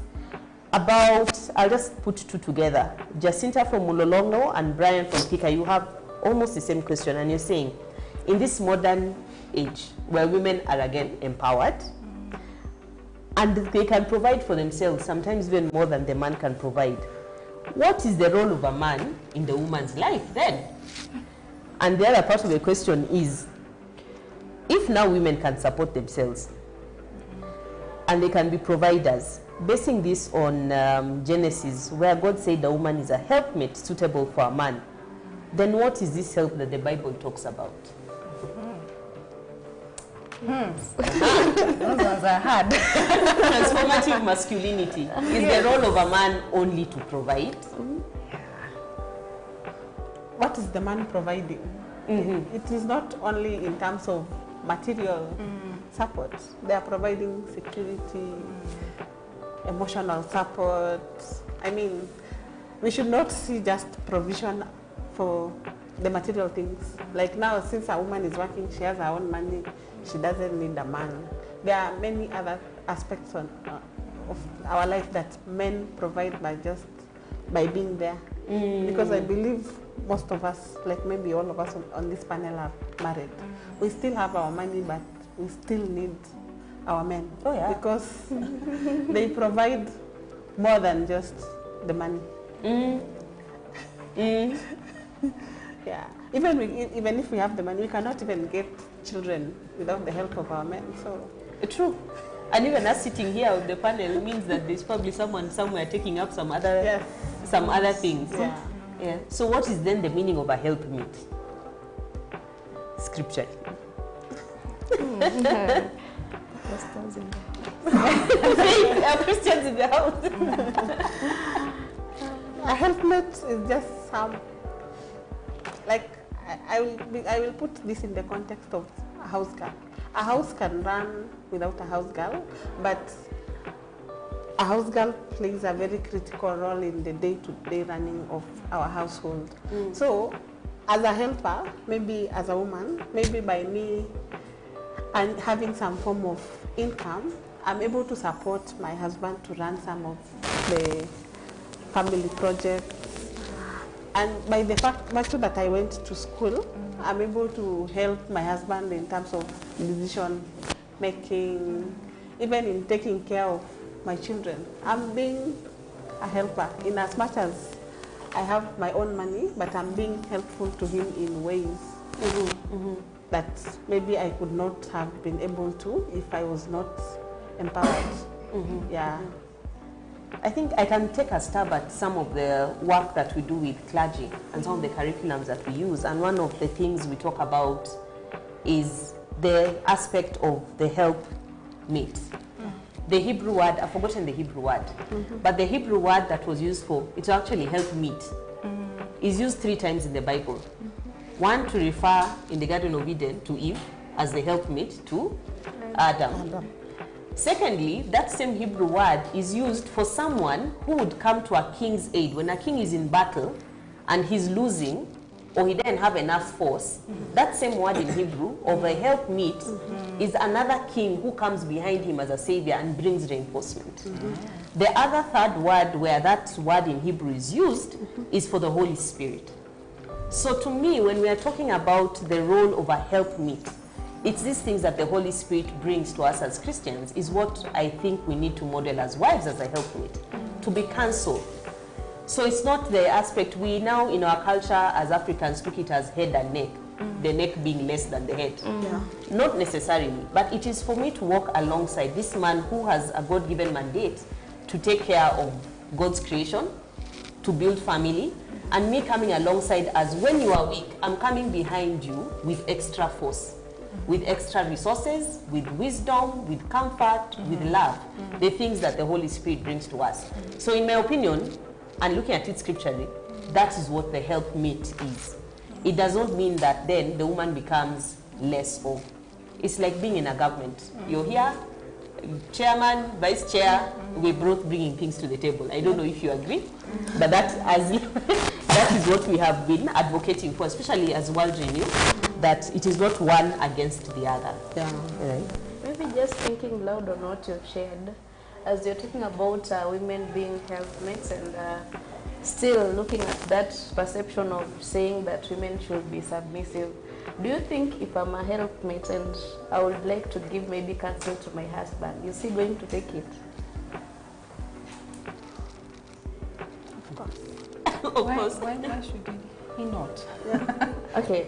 about, I'll just put two together. Jacinta from Mulolongo and Brian from Thika, you have almost the same question, and you're saying, in this modern age where women are again empowered, and they can provide for themselves, sometimes even more than the man can provide, what is the role of a man in the woman's life then? And the other part of the question is, if now women can support themselves and they can be providers, basing this on Genesis, where God said the woman is a helpmate suitable for a man, then what is this help that the Bible talks about? Those ones are hard. Transformative masculinity. Is the role of a man only to provide? What is the man providing? It is not only in terms of material support. They are providing security, emotional support. I mean, we should not see just provision for the material things. Like now, since a woman is working, she has her own money, she doesn't need a man. There are many other aspects of our life that men provide by being there. Because I believe most of us, like maybe all of us on this panel, are married. We still have our money, but we still need our men. Oh, yeah. Because they provide more than just the money. Yeah. Even if we have the money, we cannot even get children without the help of our men. So true. And even us sitting here on the panel means that there's probably someone somewhere taking up some other things. Yeah. Yeah. So what is then the meaning of a helpmeet? Scripture. Christians in the house. A helpmate is just some, like, I will put this in the context of a house girl. A house can run without a house girl, but a house girl plays a very critical role in the day-to-day running of our household. So, as a helper, maybe as a woman, maybe by me and having some form of income, I'm able to support my husband to run some of the family projects. And by the fact that I went to school, I'm able to help my husband in terms of decision making, even in taking care of my children. I'm being a helper in as much as I have my own money, but I'm being helpful to him in ways that maybe I could not have been able to if I was not empowered. Yeah. I think I can take a stab at some of the work that we do with clergy and some of the curriculums that we use. And one of the things we talk about is the aspect of the helpmeet. The Hebrew word, I've forgotten the Hebrew word, but the Hebrew word that was used for, it's actually helpmeet, is used 3 times in the Bible. One to refer in the Garden of Eden to Eve as the helpmeet to Adam. Secondly, that same Hebrew word is used for someone who would come to a king's aid. When a king is in battle and he's losing, or he doesn't have enough force, that same word in Hebrew, of a helpmeet, is another king who comes behind him as a savior and brings reinforcement. The other third word where that word in Hebrew is used is for the Holy Spirit. So to me, when we are talking about the role of a helpmeet, it's these things that the Holy Spirit brings to us as Christians is what I think we need to model as wives as a helpmeet, to be counsel. So it's not the aspect, we now in our culture as Africans took it as head and neck, the neck being less than the head. Not necessarily, but it is for me to walk alongside this man who has a God-given mandate to take care of God's creation, to build family, and me coming alongside as when you are weak, I'm coming behind you with extra force, with extra resources, with wisdom, with comfort, with love, the things that the Holy Spirit brings to us. So in my opinion, and looking at it scripturally, that is what the helpmeet is. It does not mean that then the woman becomes less of. It's like being in a government. You're here, chairman, vice chair, we're both bringing things to the table. I don't know if you agree, but that is what we have been advocating for, especially as World Renew, that it is not one against the other. Right? Maybe just thinking loud on what you've shared, as you're talking about women being helpmates and still looking at that perception of saying that women should be submissive. Do you think if I'm a helpmate and I would like to give maybe counsel to my husband, is he going to take it? Of course. Why should he not? Okay.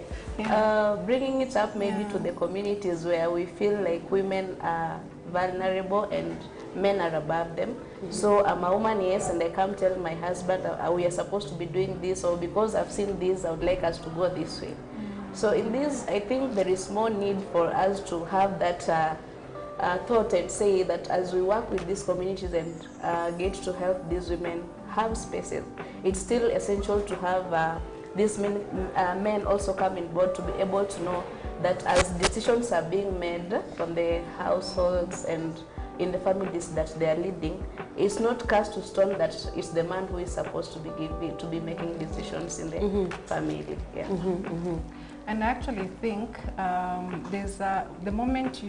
Bringing it up maybe to the communities where we feel like women are vulnerable and men are above them. So I'm a woman, yes, and I come tell my husband we are supposed to be doing this, or because I've seen this, I would like us to go this way. So in this, I think there is more need for us to have that thought and say that as we work with these communities and get to help these women have spaces, it's still essential to have these men also come in board to be able to know that as decisions are being made from the households and in the families that they are leading, it's not cast to stone that it's the man who is supposed to be making decisions in the family. Yeah. And I actually think there's the moment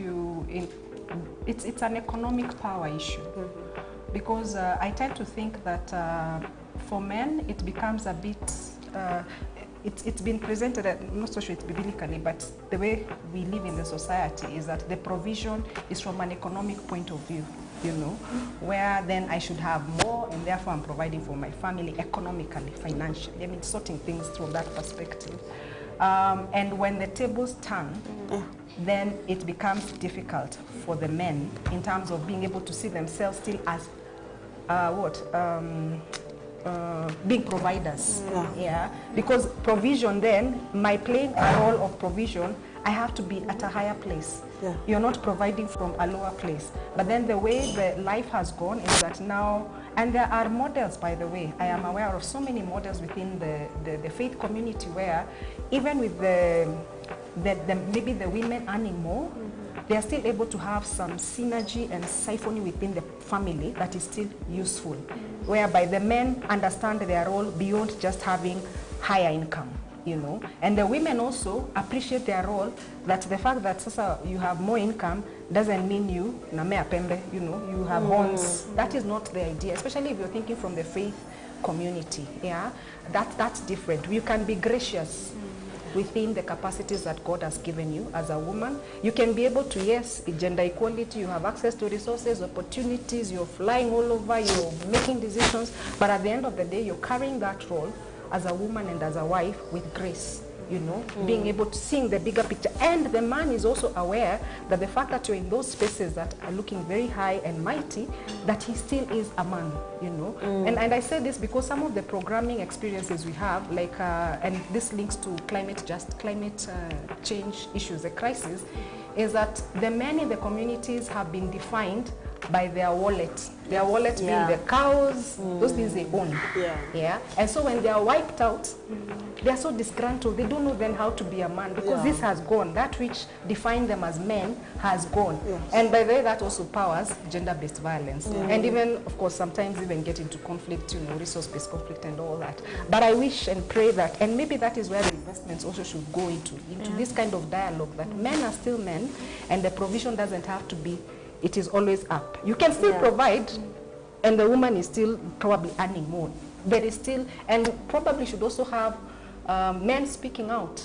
it's an economic power issue, because I tend to think that for men it becomes a bit. It's been presented, I'm not so sure it's biblically, but the way we live in the society is that the provision is from an economic point of view, you know, where then I should have more and therefore I'm providing for my family economically, financially. I mean, sorting things from that perspective. And when the tables turn, then it becomes difficult for the men in terms of being able to see themselves still as big providers, because provision then, my playing a role of provision, I have to be at a higher place. You're not providing from a lower place. But then the way the life has gone is that now, and there are models, by the way, I am aware of so many models within the faith community where even with maybe the women earning more, they are still able to have some synergy and siphoning within the family that is still useful, whereby the men understand their role beyond just having higher income, you know. And the women also appreciate their role, that the fact that sasa you have more income doesn't mean you namea pembe, you know, you have horns. That is not the idea, especially if you're thinking from the faith community. That's different. You can be gracious within the capacities that God has given you as a woman. You can be able to, yes, gender equality, you have access to resources, opportunities, you're flying all over, you're making decisions, but at the end of the day, you're carrying that role as a woman and as a wife with grace, you know, being able to see the bigger picture. And the man is also aware that the fact that you're in those spaces that are looking very high and mighty, that he still is a man, you know. And I say this because some of the programming experiences we have, like, and this links to climate change issues, the crisis, is that the men in the communities have been defined by their wallet. Their wallet being the cows, those things they own. And so when they are wiped out, they are so disgruntled. They don't know then how to be a man, because this has gone. That which defined them as men has gone. And by the way, that also powers gender-based violence. And even, of course, sometimes even get into conflict, you know, resource-based conflict and all that. But I wish and pray that, and maybe that is where the investments also should go into this kind of dialogue, that men are still men, and the provision doesn't have to be, it is always up. You can still provide, and the woman is still probably earning more. There is still, and probably should also have men speaking out.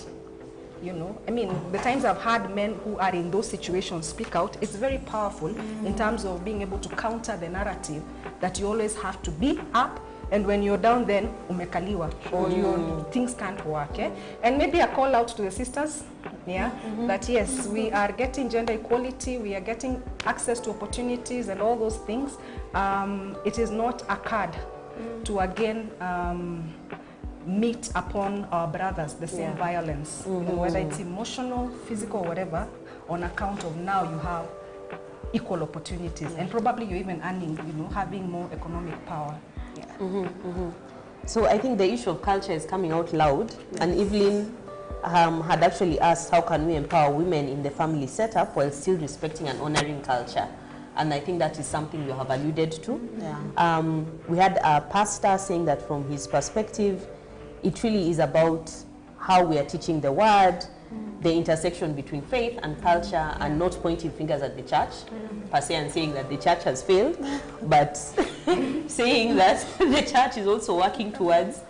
You know, I mean, the times I've had men who are in those situations speak out, it's very powerful in terms of being able to counter the narrative that you always have to be up, and when you're down, then umekaliwa, or your things can't work. And maybe a call out to the sisters, that yes, we are getting gender equality, we are getting access to opportunities and all those things. It is not a card to again meet upon our brothers the same violence, you know, whether it's emotional, physical, or whatever, on account of now you have equal opportunities, and probably you're even earning, you know, having more economic power. So I think the issue of culture is coming out loud, and Evelyn had actually asked, how can we empower women in the family setup while still respecting and honoring culture? And I think that is something you have alluded to. We had a pastor saying that from his perspective, it really is about how we are teaching the word, the intersection between faith and culture, and not pointing fingers at the church per se and saying that the church has failed, but saying that the church is also working towards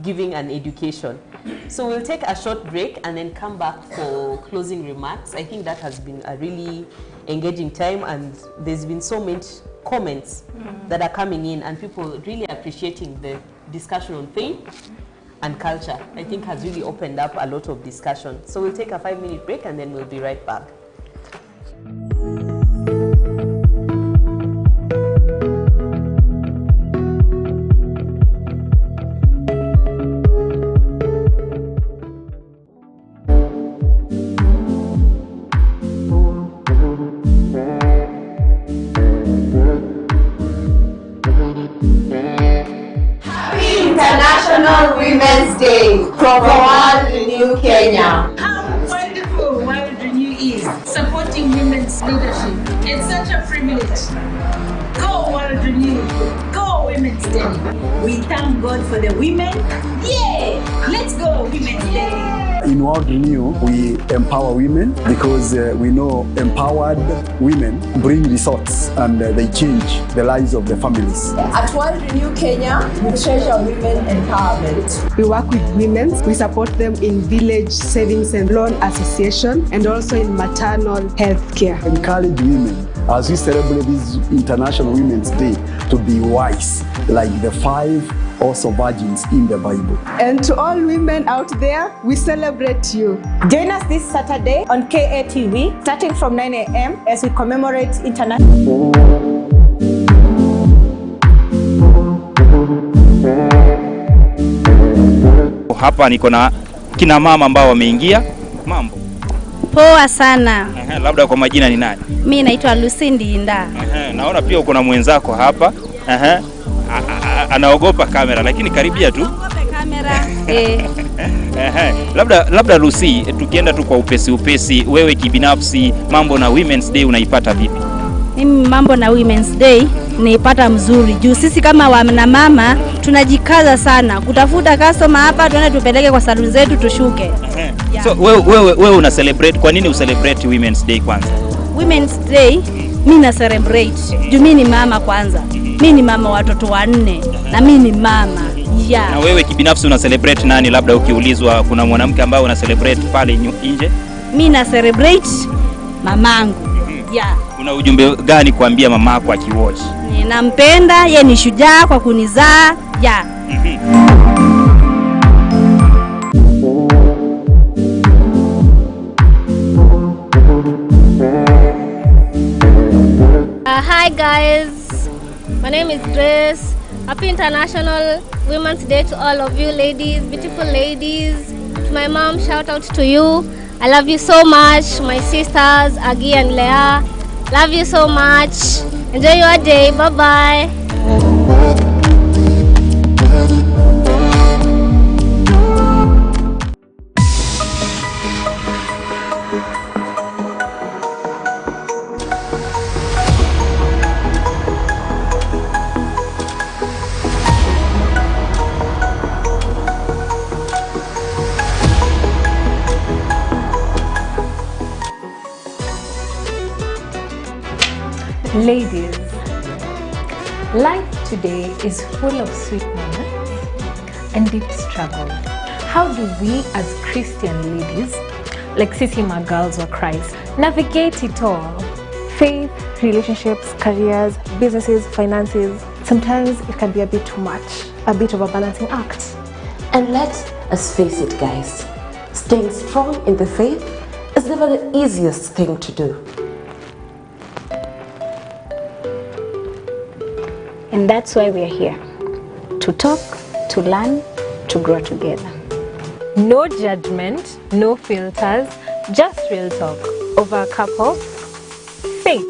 giving an education. So we'll take a short break and then come back for closing remarks. I think that has been a really engaging time, and there's been so many comments that are coming in, and people really appreciating the discussion on faith and culture. I think has really opened up a lot of discussion. So we'll take a 5-minute break and then we'll be right back. International Women's Day from World Renew Kenya. How wonderful World Renew is supporting women's leadership. It's such a privilege. Go World World Renew. Go Women's Day. We thank God for the women. Yeah! Let's go Women's Day. In World Renew, we empower women because we know empowered women bring results and they change the lives of the families. At World Renew Kenya, we treasure women empowerment. We work with women. We support them in village savings and loan association and also in maternal health care. Encourage women as we celebrate this International Women's Day to be wise, like the 5 also virgins in the Bible. And to all women out there, we celebrate you. Join us this Saturday on KATV, starting from 9 a.m. as we commemorate International. Hapa niko na kina mama ambao wameingia. Mambo poa sana. Labda kwa majina ni nani? Mimi naitwa Lucy Ndinda. Naona pia uko na mwenzako hapa. Anaogopa kamera lakini karibia tu. Kamera. Labda Lucy, tukienda tu kwa upesi, wewe kibinafsi mambo na Women's Day unaipata vipi? Mimi mambo na Women's Day naipata mzuri. Juu sisi kama wana mama tunajikaza sana kutafuta customer hapa, tuende tupeleke kwa saluni zetu tushuke. So wewe una celebrate, kwa nini celebrate Women's Day kwanza? Women's Day mimi na celebrate. Juu mimi ni mama kwanza. Mimi ni mama watoto 4 na mimi ni mama. Yeah. Na wewe kibinafsi una celebrate nani, labda ukiulizwa kuna mwanamke ambaye una celebrate pale nje? Mimi na celebrate mamangu. Yeah. Una ujumbe gani kuambia mamako akiwatch? Nampenda, yeye ni shujaa kwa kunizaa. Yeah. Hi guys, my name is Grace. Happy International Women's Day to all of you ladies, beautiful ladies. To my mom, shout out to you. I love you so much. My sisters, Agi and Leah, love you so much. Enjoy your day. Bye-bye. Ladies, life today is full of sweet moments and deep struggle. How do we as Christian ladies, like Sisima girls or Christ, navigate it all? Faith, relationships, careers, businesses, finances. Sometimes it can be a bit too much, a bit of a balancing act. And let us face it, guys, staying strong in the faith is never the easiest thing to do. And that's why we are here, to talk, to learn, to grow together. No judgment, no filters, just real talk over a cup of faith.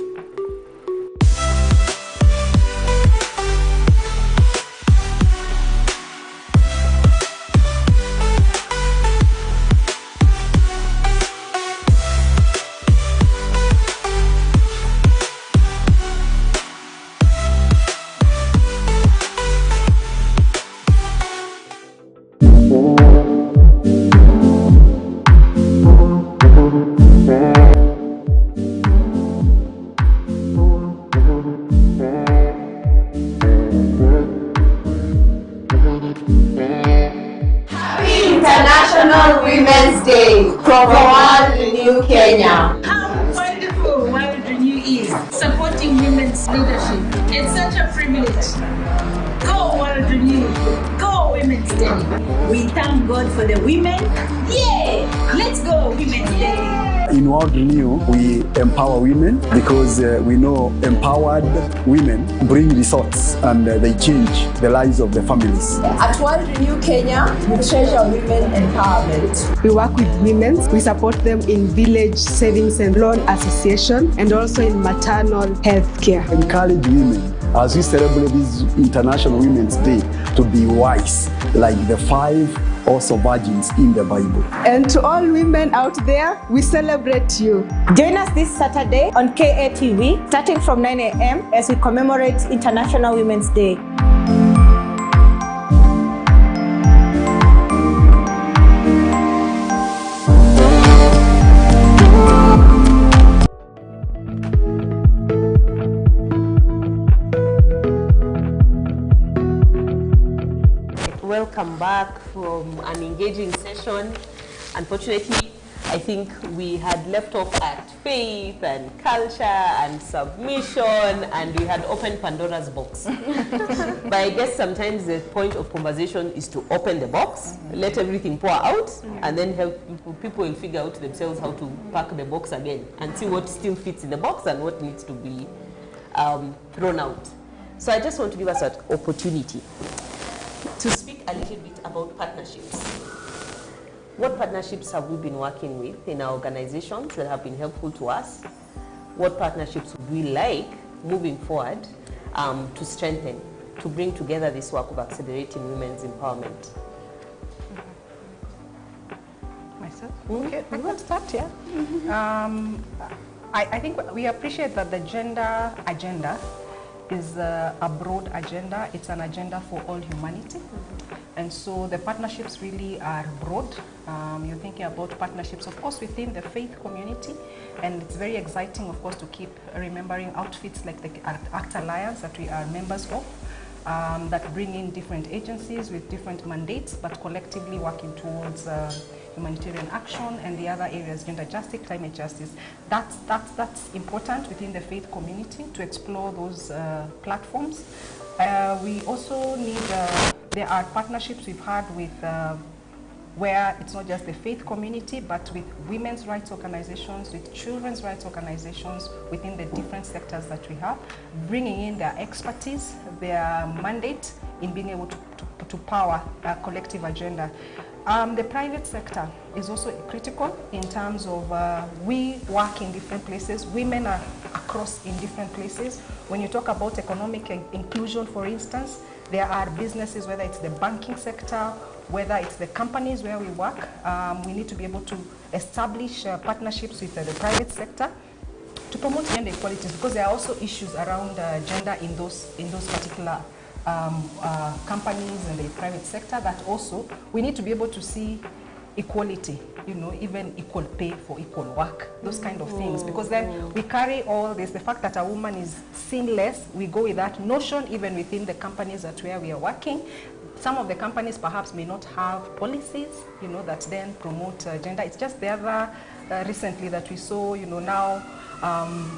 International Women's Day from World Renew Kenya. How wonderful World Renew is, supporting women's leadership. It's such a privilege. Go World Renew. Go Women's Day. We thank God for the women. Yeah! Let's go Women's Day. In World Renew, we empower women because we know empowered women bring results and they change the lives of the families. At World Renew Kenya, we treasure women empowerment. We work with women. We support them in village savings and loan association and also in maternal health care. Encourage women as we celebrate this International Women's Day to be wise, like the 5 also virgins in the Bible. And to all women out there, we celebrate you. Join us this Saturday on KATV, starting from 9 a.m. as we commemorate International Women's Day. Welcome back from an engaging session. Unfortunately, I think we had left off at faith and culture and submission, and we had opened Pandora's box. But I guess sometimes the point of conversation is to open the box, let everything pour out, and then help people will figure out themselves how to pack the box again and see what still fits in the box and what needs to be thrown out. So I just want to give us an opportunity to speak a little bit about partnerships. What partnerships have we been working with in our organizations that have been helpful to us? What partnerships would we like moving forward to strengthen, to bring together this work of accelerating women's empowerment? Myself? Okay, we will start, yeah. I think we appreciate that the gender agenda is a broad agenda. It's an agenda for all humanity. And so the partnerships really are broad. You're thinking about partnerships, of course, within the faith community. And it's very exciting, of course, to keep remembering outfits like the ACT Alliance that we are members of, that bring in different agencies with different mandates, but collectively working towards humanitarian action and the other areas, gender justice, climate justice. That's important within the faith community to explore those platforms. We also need, there are partnerships we've had with where it's not just the faith community, but with women's rights organizations, with children's rights organizations within the different sectors that we have, bringing in their expertise, their mandate in being able to power a collective agenda. The private sector is also critical in terms of we work in different places. Women are across in different places. When you talk about economic inclusion, for instance, there are businesses, whether it's the banking sector, whether it's the companies where we work, we need to be able to establish partnerships with the private sector to promote gender equality, because there are also issues around gender in those particular companies and the private sector, that also we need to be able to see equality, you know, even equal pay for equal work, those kind of things, because then we carry all this, the fact that a woman is seen less, we go with that notion even within the companies that where we are working. Some of the companies perhaps may not have policies, you know, that then promote gender. It's just the other recently that we saw, you know, now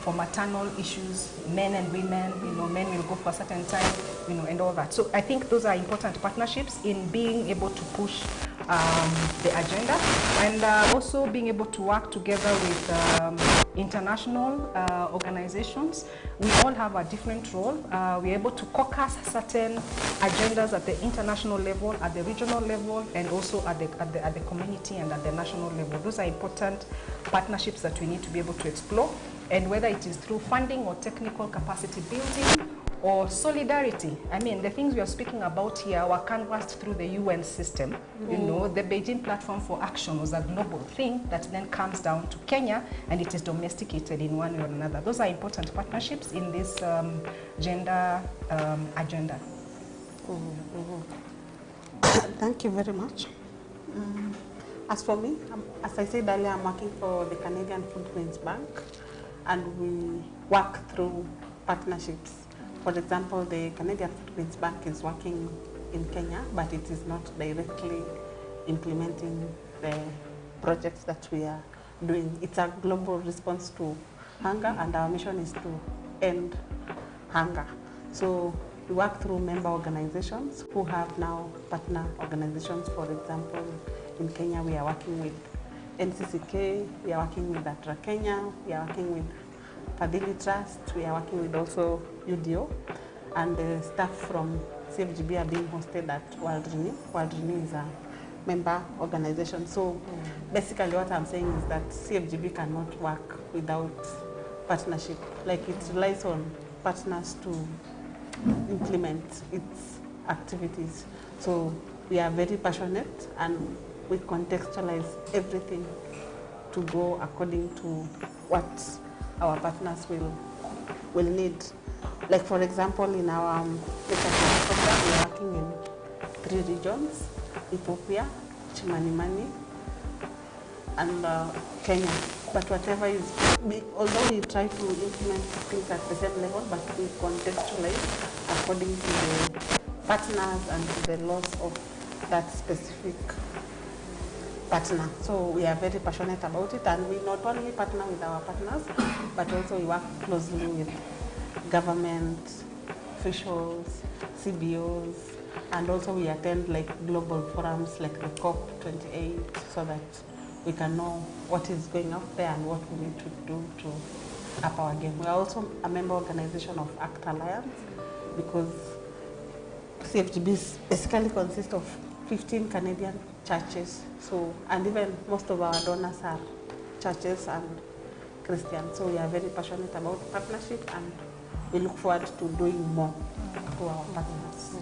for maternal issues, men and women, you know, men will go for a certain time, you know, and all that. So I think those are important partnerships in being able to push the agenda, and also being able to work together with international organizations. We all have a different role. We're able to caucus certain agendas at the international level, at the regional level, and also at the community and at the national level. Those are important partnerships that we need to be able to explore. And whether it is through funding or technical capacity building or solidarity. I mean, the things we are speaking about here were canvassed through the UN system. You know, the Beijing Platform for Action was a global thing that then comes down to Kenya, and it is domesticated in one way or another. Those are important partnerships in this gender agenda. Thank you very much. As for me, as I said earlier, I'm working for the Canadian Footprints Bank, and we work through partnerships. For example, the Canadian Footprints Bank is working in Kenya, but it is not directly implementing the projects that we are doing. It's a global response to hunger, and our mission is to end hunger. So we work through member organizations who have now partner organizations. For example, in Kenya, we are working with NCCK, we are working with Atra Kenya, we are working with Fadhili Trust, we are working with also UDO, and the staff from CFGB are being hosted at World Renew. World Renew is a member organization. So basically what I'm saying is that CFGB cannot work without partnership. Like, it relies on partners to implement its activities. So we are very passionate and we contextualize everything to go according to what our partners will need. Like for example, in our program, we are working in 3 regions: Ethiopia, Chimanimani, and Kenya. But whatever is, although we try to implement things at the same level, but we contextualize according to the partners and to the laws of that specific partner. So we are very passionate about it, and we not only partner with our partners, but also we work closely with government, officials, CBOs, and also we attend like global forums like the COP28 so that we can know what is going out there and what we need to do to up our game. We are also a member organization of ACT Alliance because CFGB basically consists of 15 Canadian churches. So, and even most of our donors are churches and Christians. So we are very passionate about partnership and we look forward to doing more to our partners.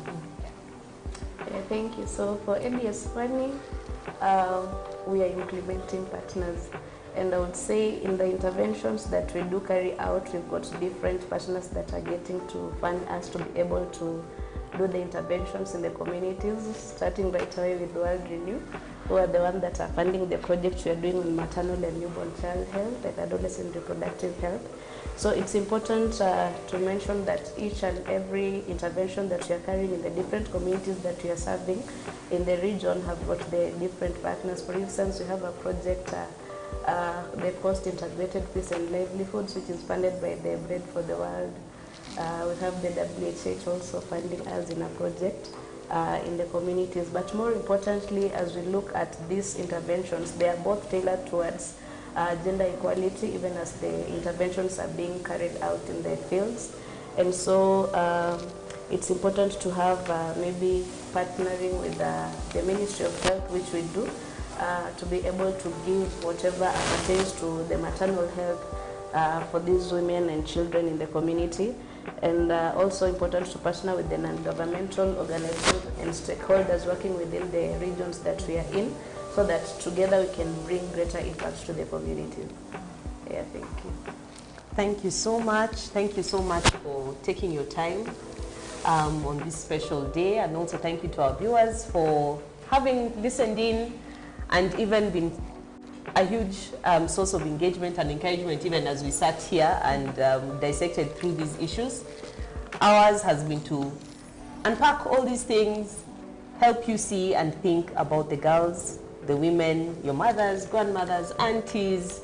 Thank you. So for ABS Funding, we are implementing partners. And I would say in the interventions that we do carry out, we've got different partners that are getting to fund us to be able to do the interventions in the communities, starting right away with World Renew, who are the ones that are funding the projects we are doing on maternal and newborn child health and adolescent reproductive health. So it's important to mention that each and every intervention that we are carrying in the different communities that we are serving in the region have got the different partners. For instance, we have a project, the Coast Integrated Peace and Livelihoods, which is funded by the Bread for the World. We have the WHH also funding us in a project in the communities. But more importantly, as we look at these interventions, they are both tailored towards gender equality, even as the interventions are being carried out in the fields. And so it's important to have maybe partnering with the Ministry of Health, which we do, to be able to give whatever pertains to the maternal health for these women and children in the community. And also important to partner with the non-governmental organizations and stakeholders working within the regions that we are in, so that together we can bring greater impact to the community. Yeah, thank you. Thank you so much. Thank you so much for taking your time on this special day, and also thank you to our viewers for having listened in and even been a huge source of engagement and encouragement even as we sat here and dissected through these issues. Ours has been to unpack all these things, help you see and think about the girls, the women, your mothers, grandmothers, aunties,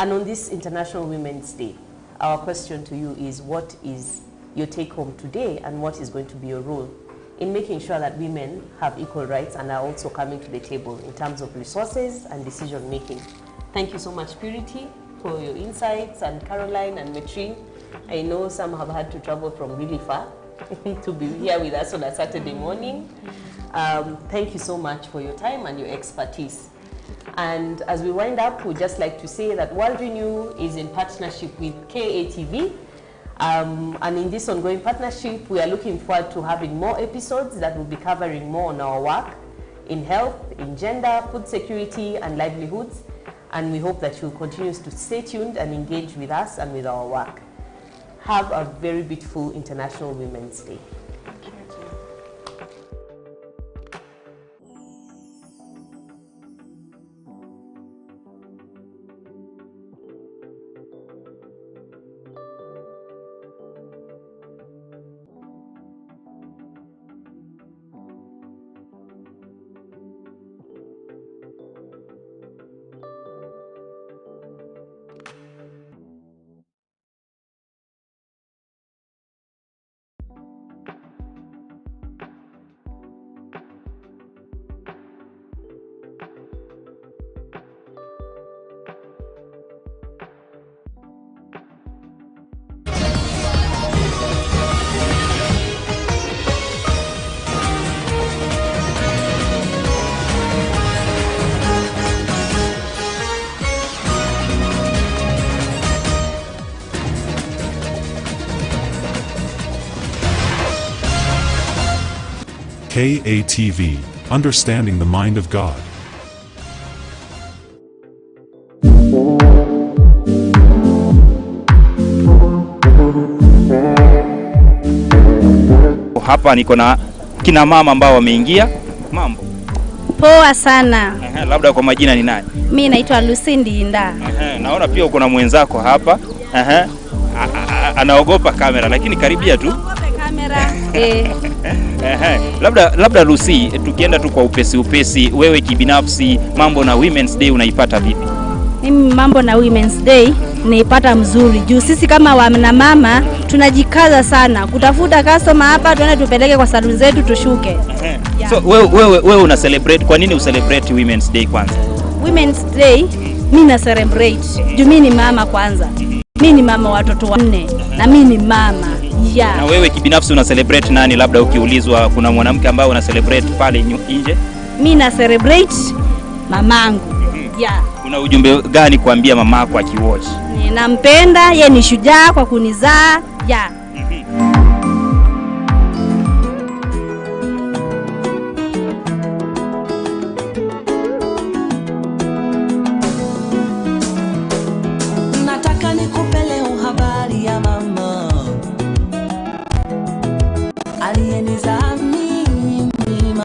and on this International Women's Day, our question to you is, what is your take home today and what is going to be your role in making sure that women have equal rights and are also coming to the table in terms of resources and decision making? Thank you so much, Purity, for your insights, and Caroline and Metrine. I know some have had to travel from really far to be here with us on a Saturday morning. Thank you so much for your time and your expertise. And as we wind up, we'd just like to say that World Renew is in partnership with KATV. And in this ongoing partnership, we are looking forward to having more episodes that will be covering more on our work in health, in gender, food security, and livelihoods. And we hope that you'll continue to stay tuned and engage with us and with our work. Have a very beautiful International Women's Day. KATV, understanding the mind of God. Hapa niko na kina mama ambao wameingia. Mambo Poa sana. Labda kwa majina ni nani? Mimi naitwa Lucindi Inda. Naona pia uko na mwenzako hapa. Anaogopa kamera lakini karibia tu. Kamera. Labda Lucy, tukienda tu kwa upesi, wewe kibinafsi mambo na Women's Day unaipata vipi? Mimi mambo na Women's Day naipata mzuri. Juu sisi kama wana mama tunajikaza sana kutafuta customer hapa tuende tupeleke kwa saluni zetu tushuke. So wewe una celebrate, kwa nini celebrate Women's Day kwanza? Women's Day mimi na celebrate. Juu mimi ni mama kwanza. Mimi ni mama watoto 4 na mimi ni mama. Na wewe kibinafsi una celebrate nani, labda ukiulizwa kuna mwanamke ambaye una celebrate pale nje? Mimi na celebrate mamangu. Una ujumbe gani kuambia mamako akiwatch? Nampenda, yeye ni shujaa kwa kunizaa.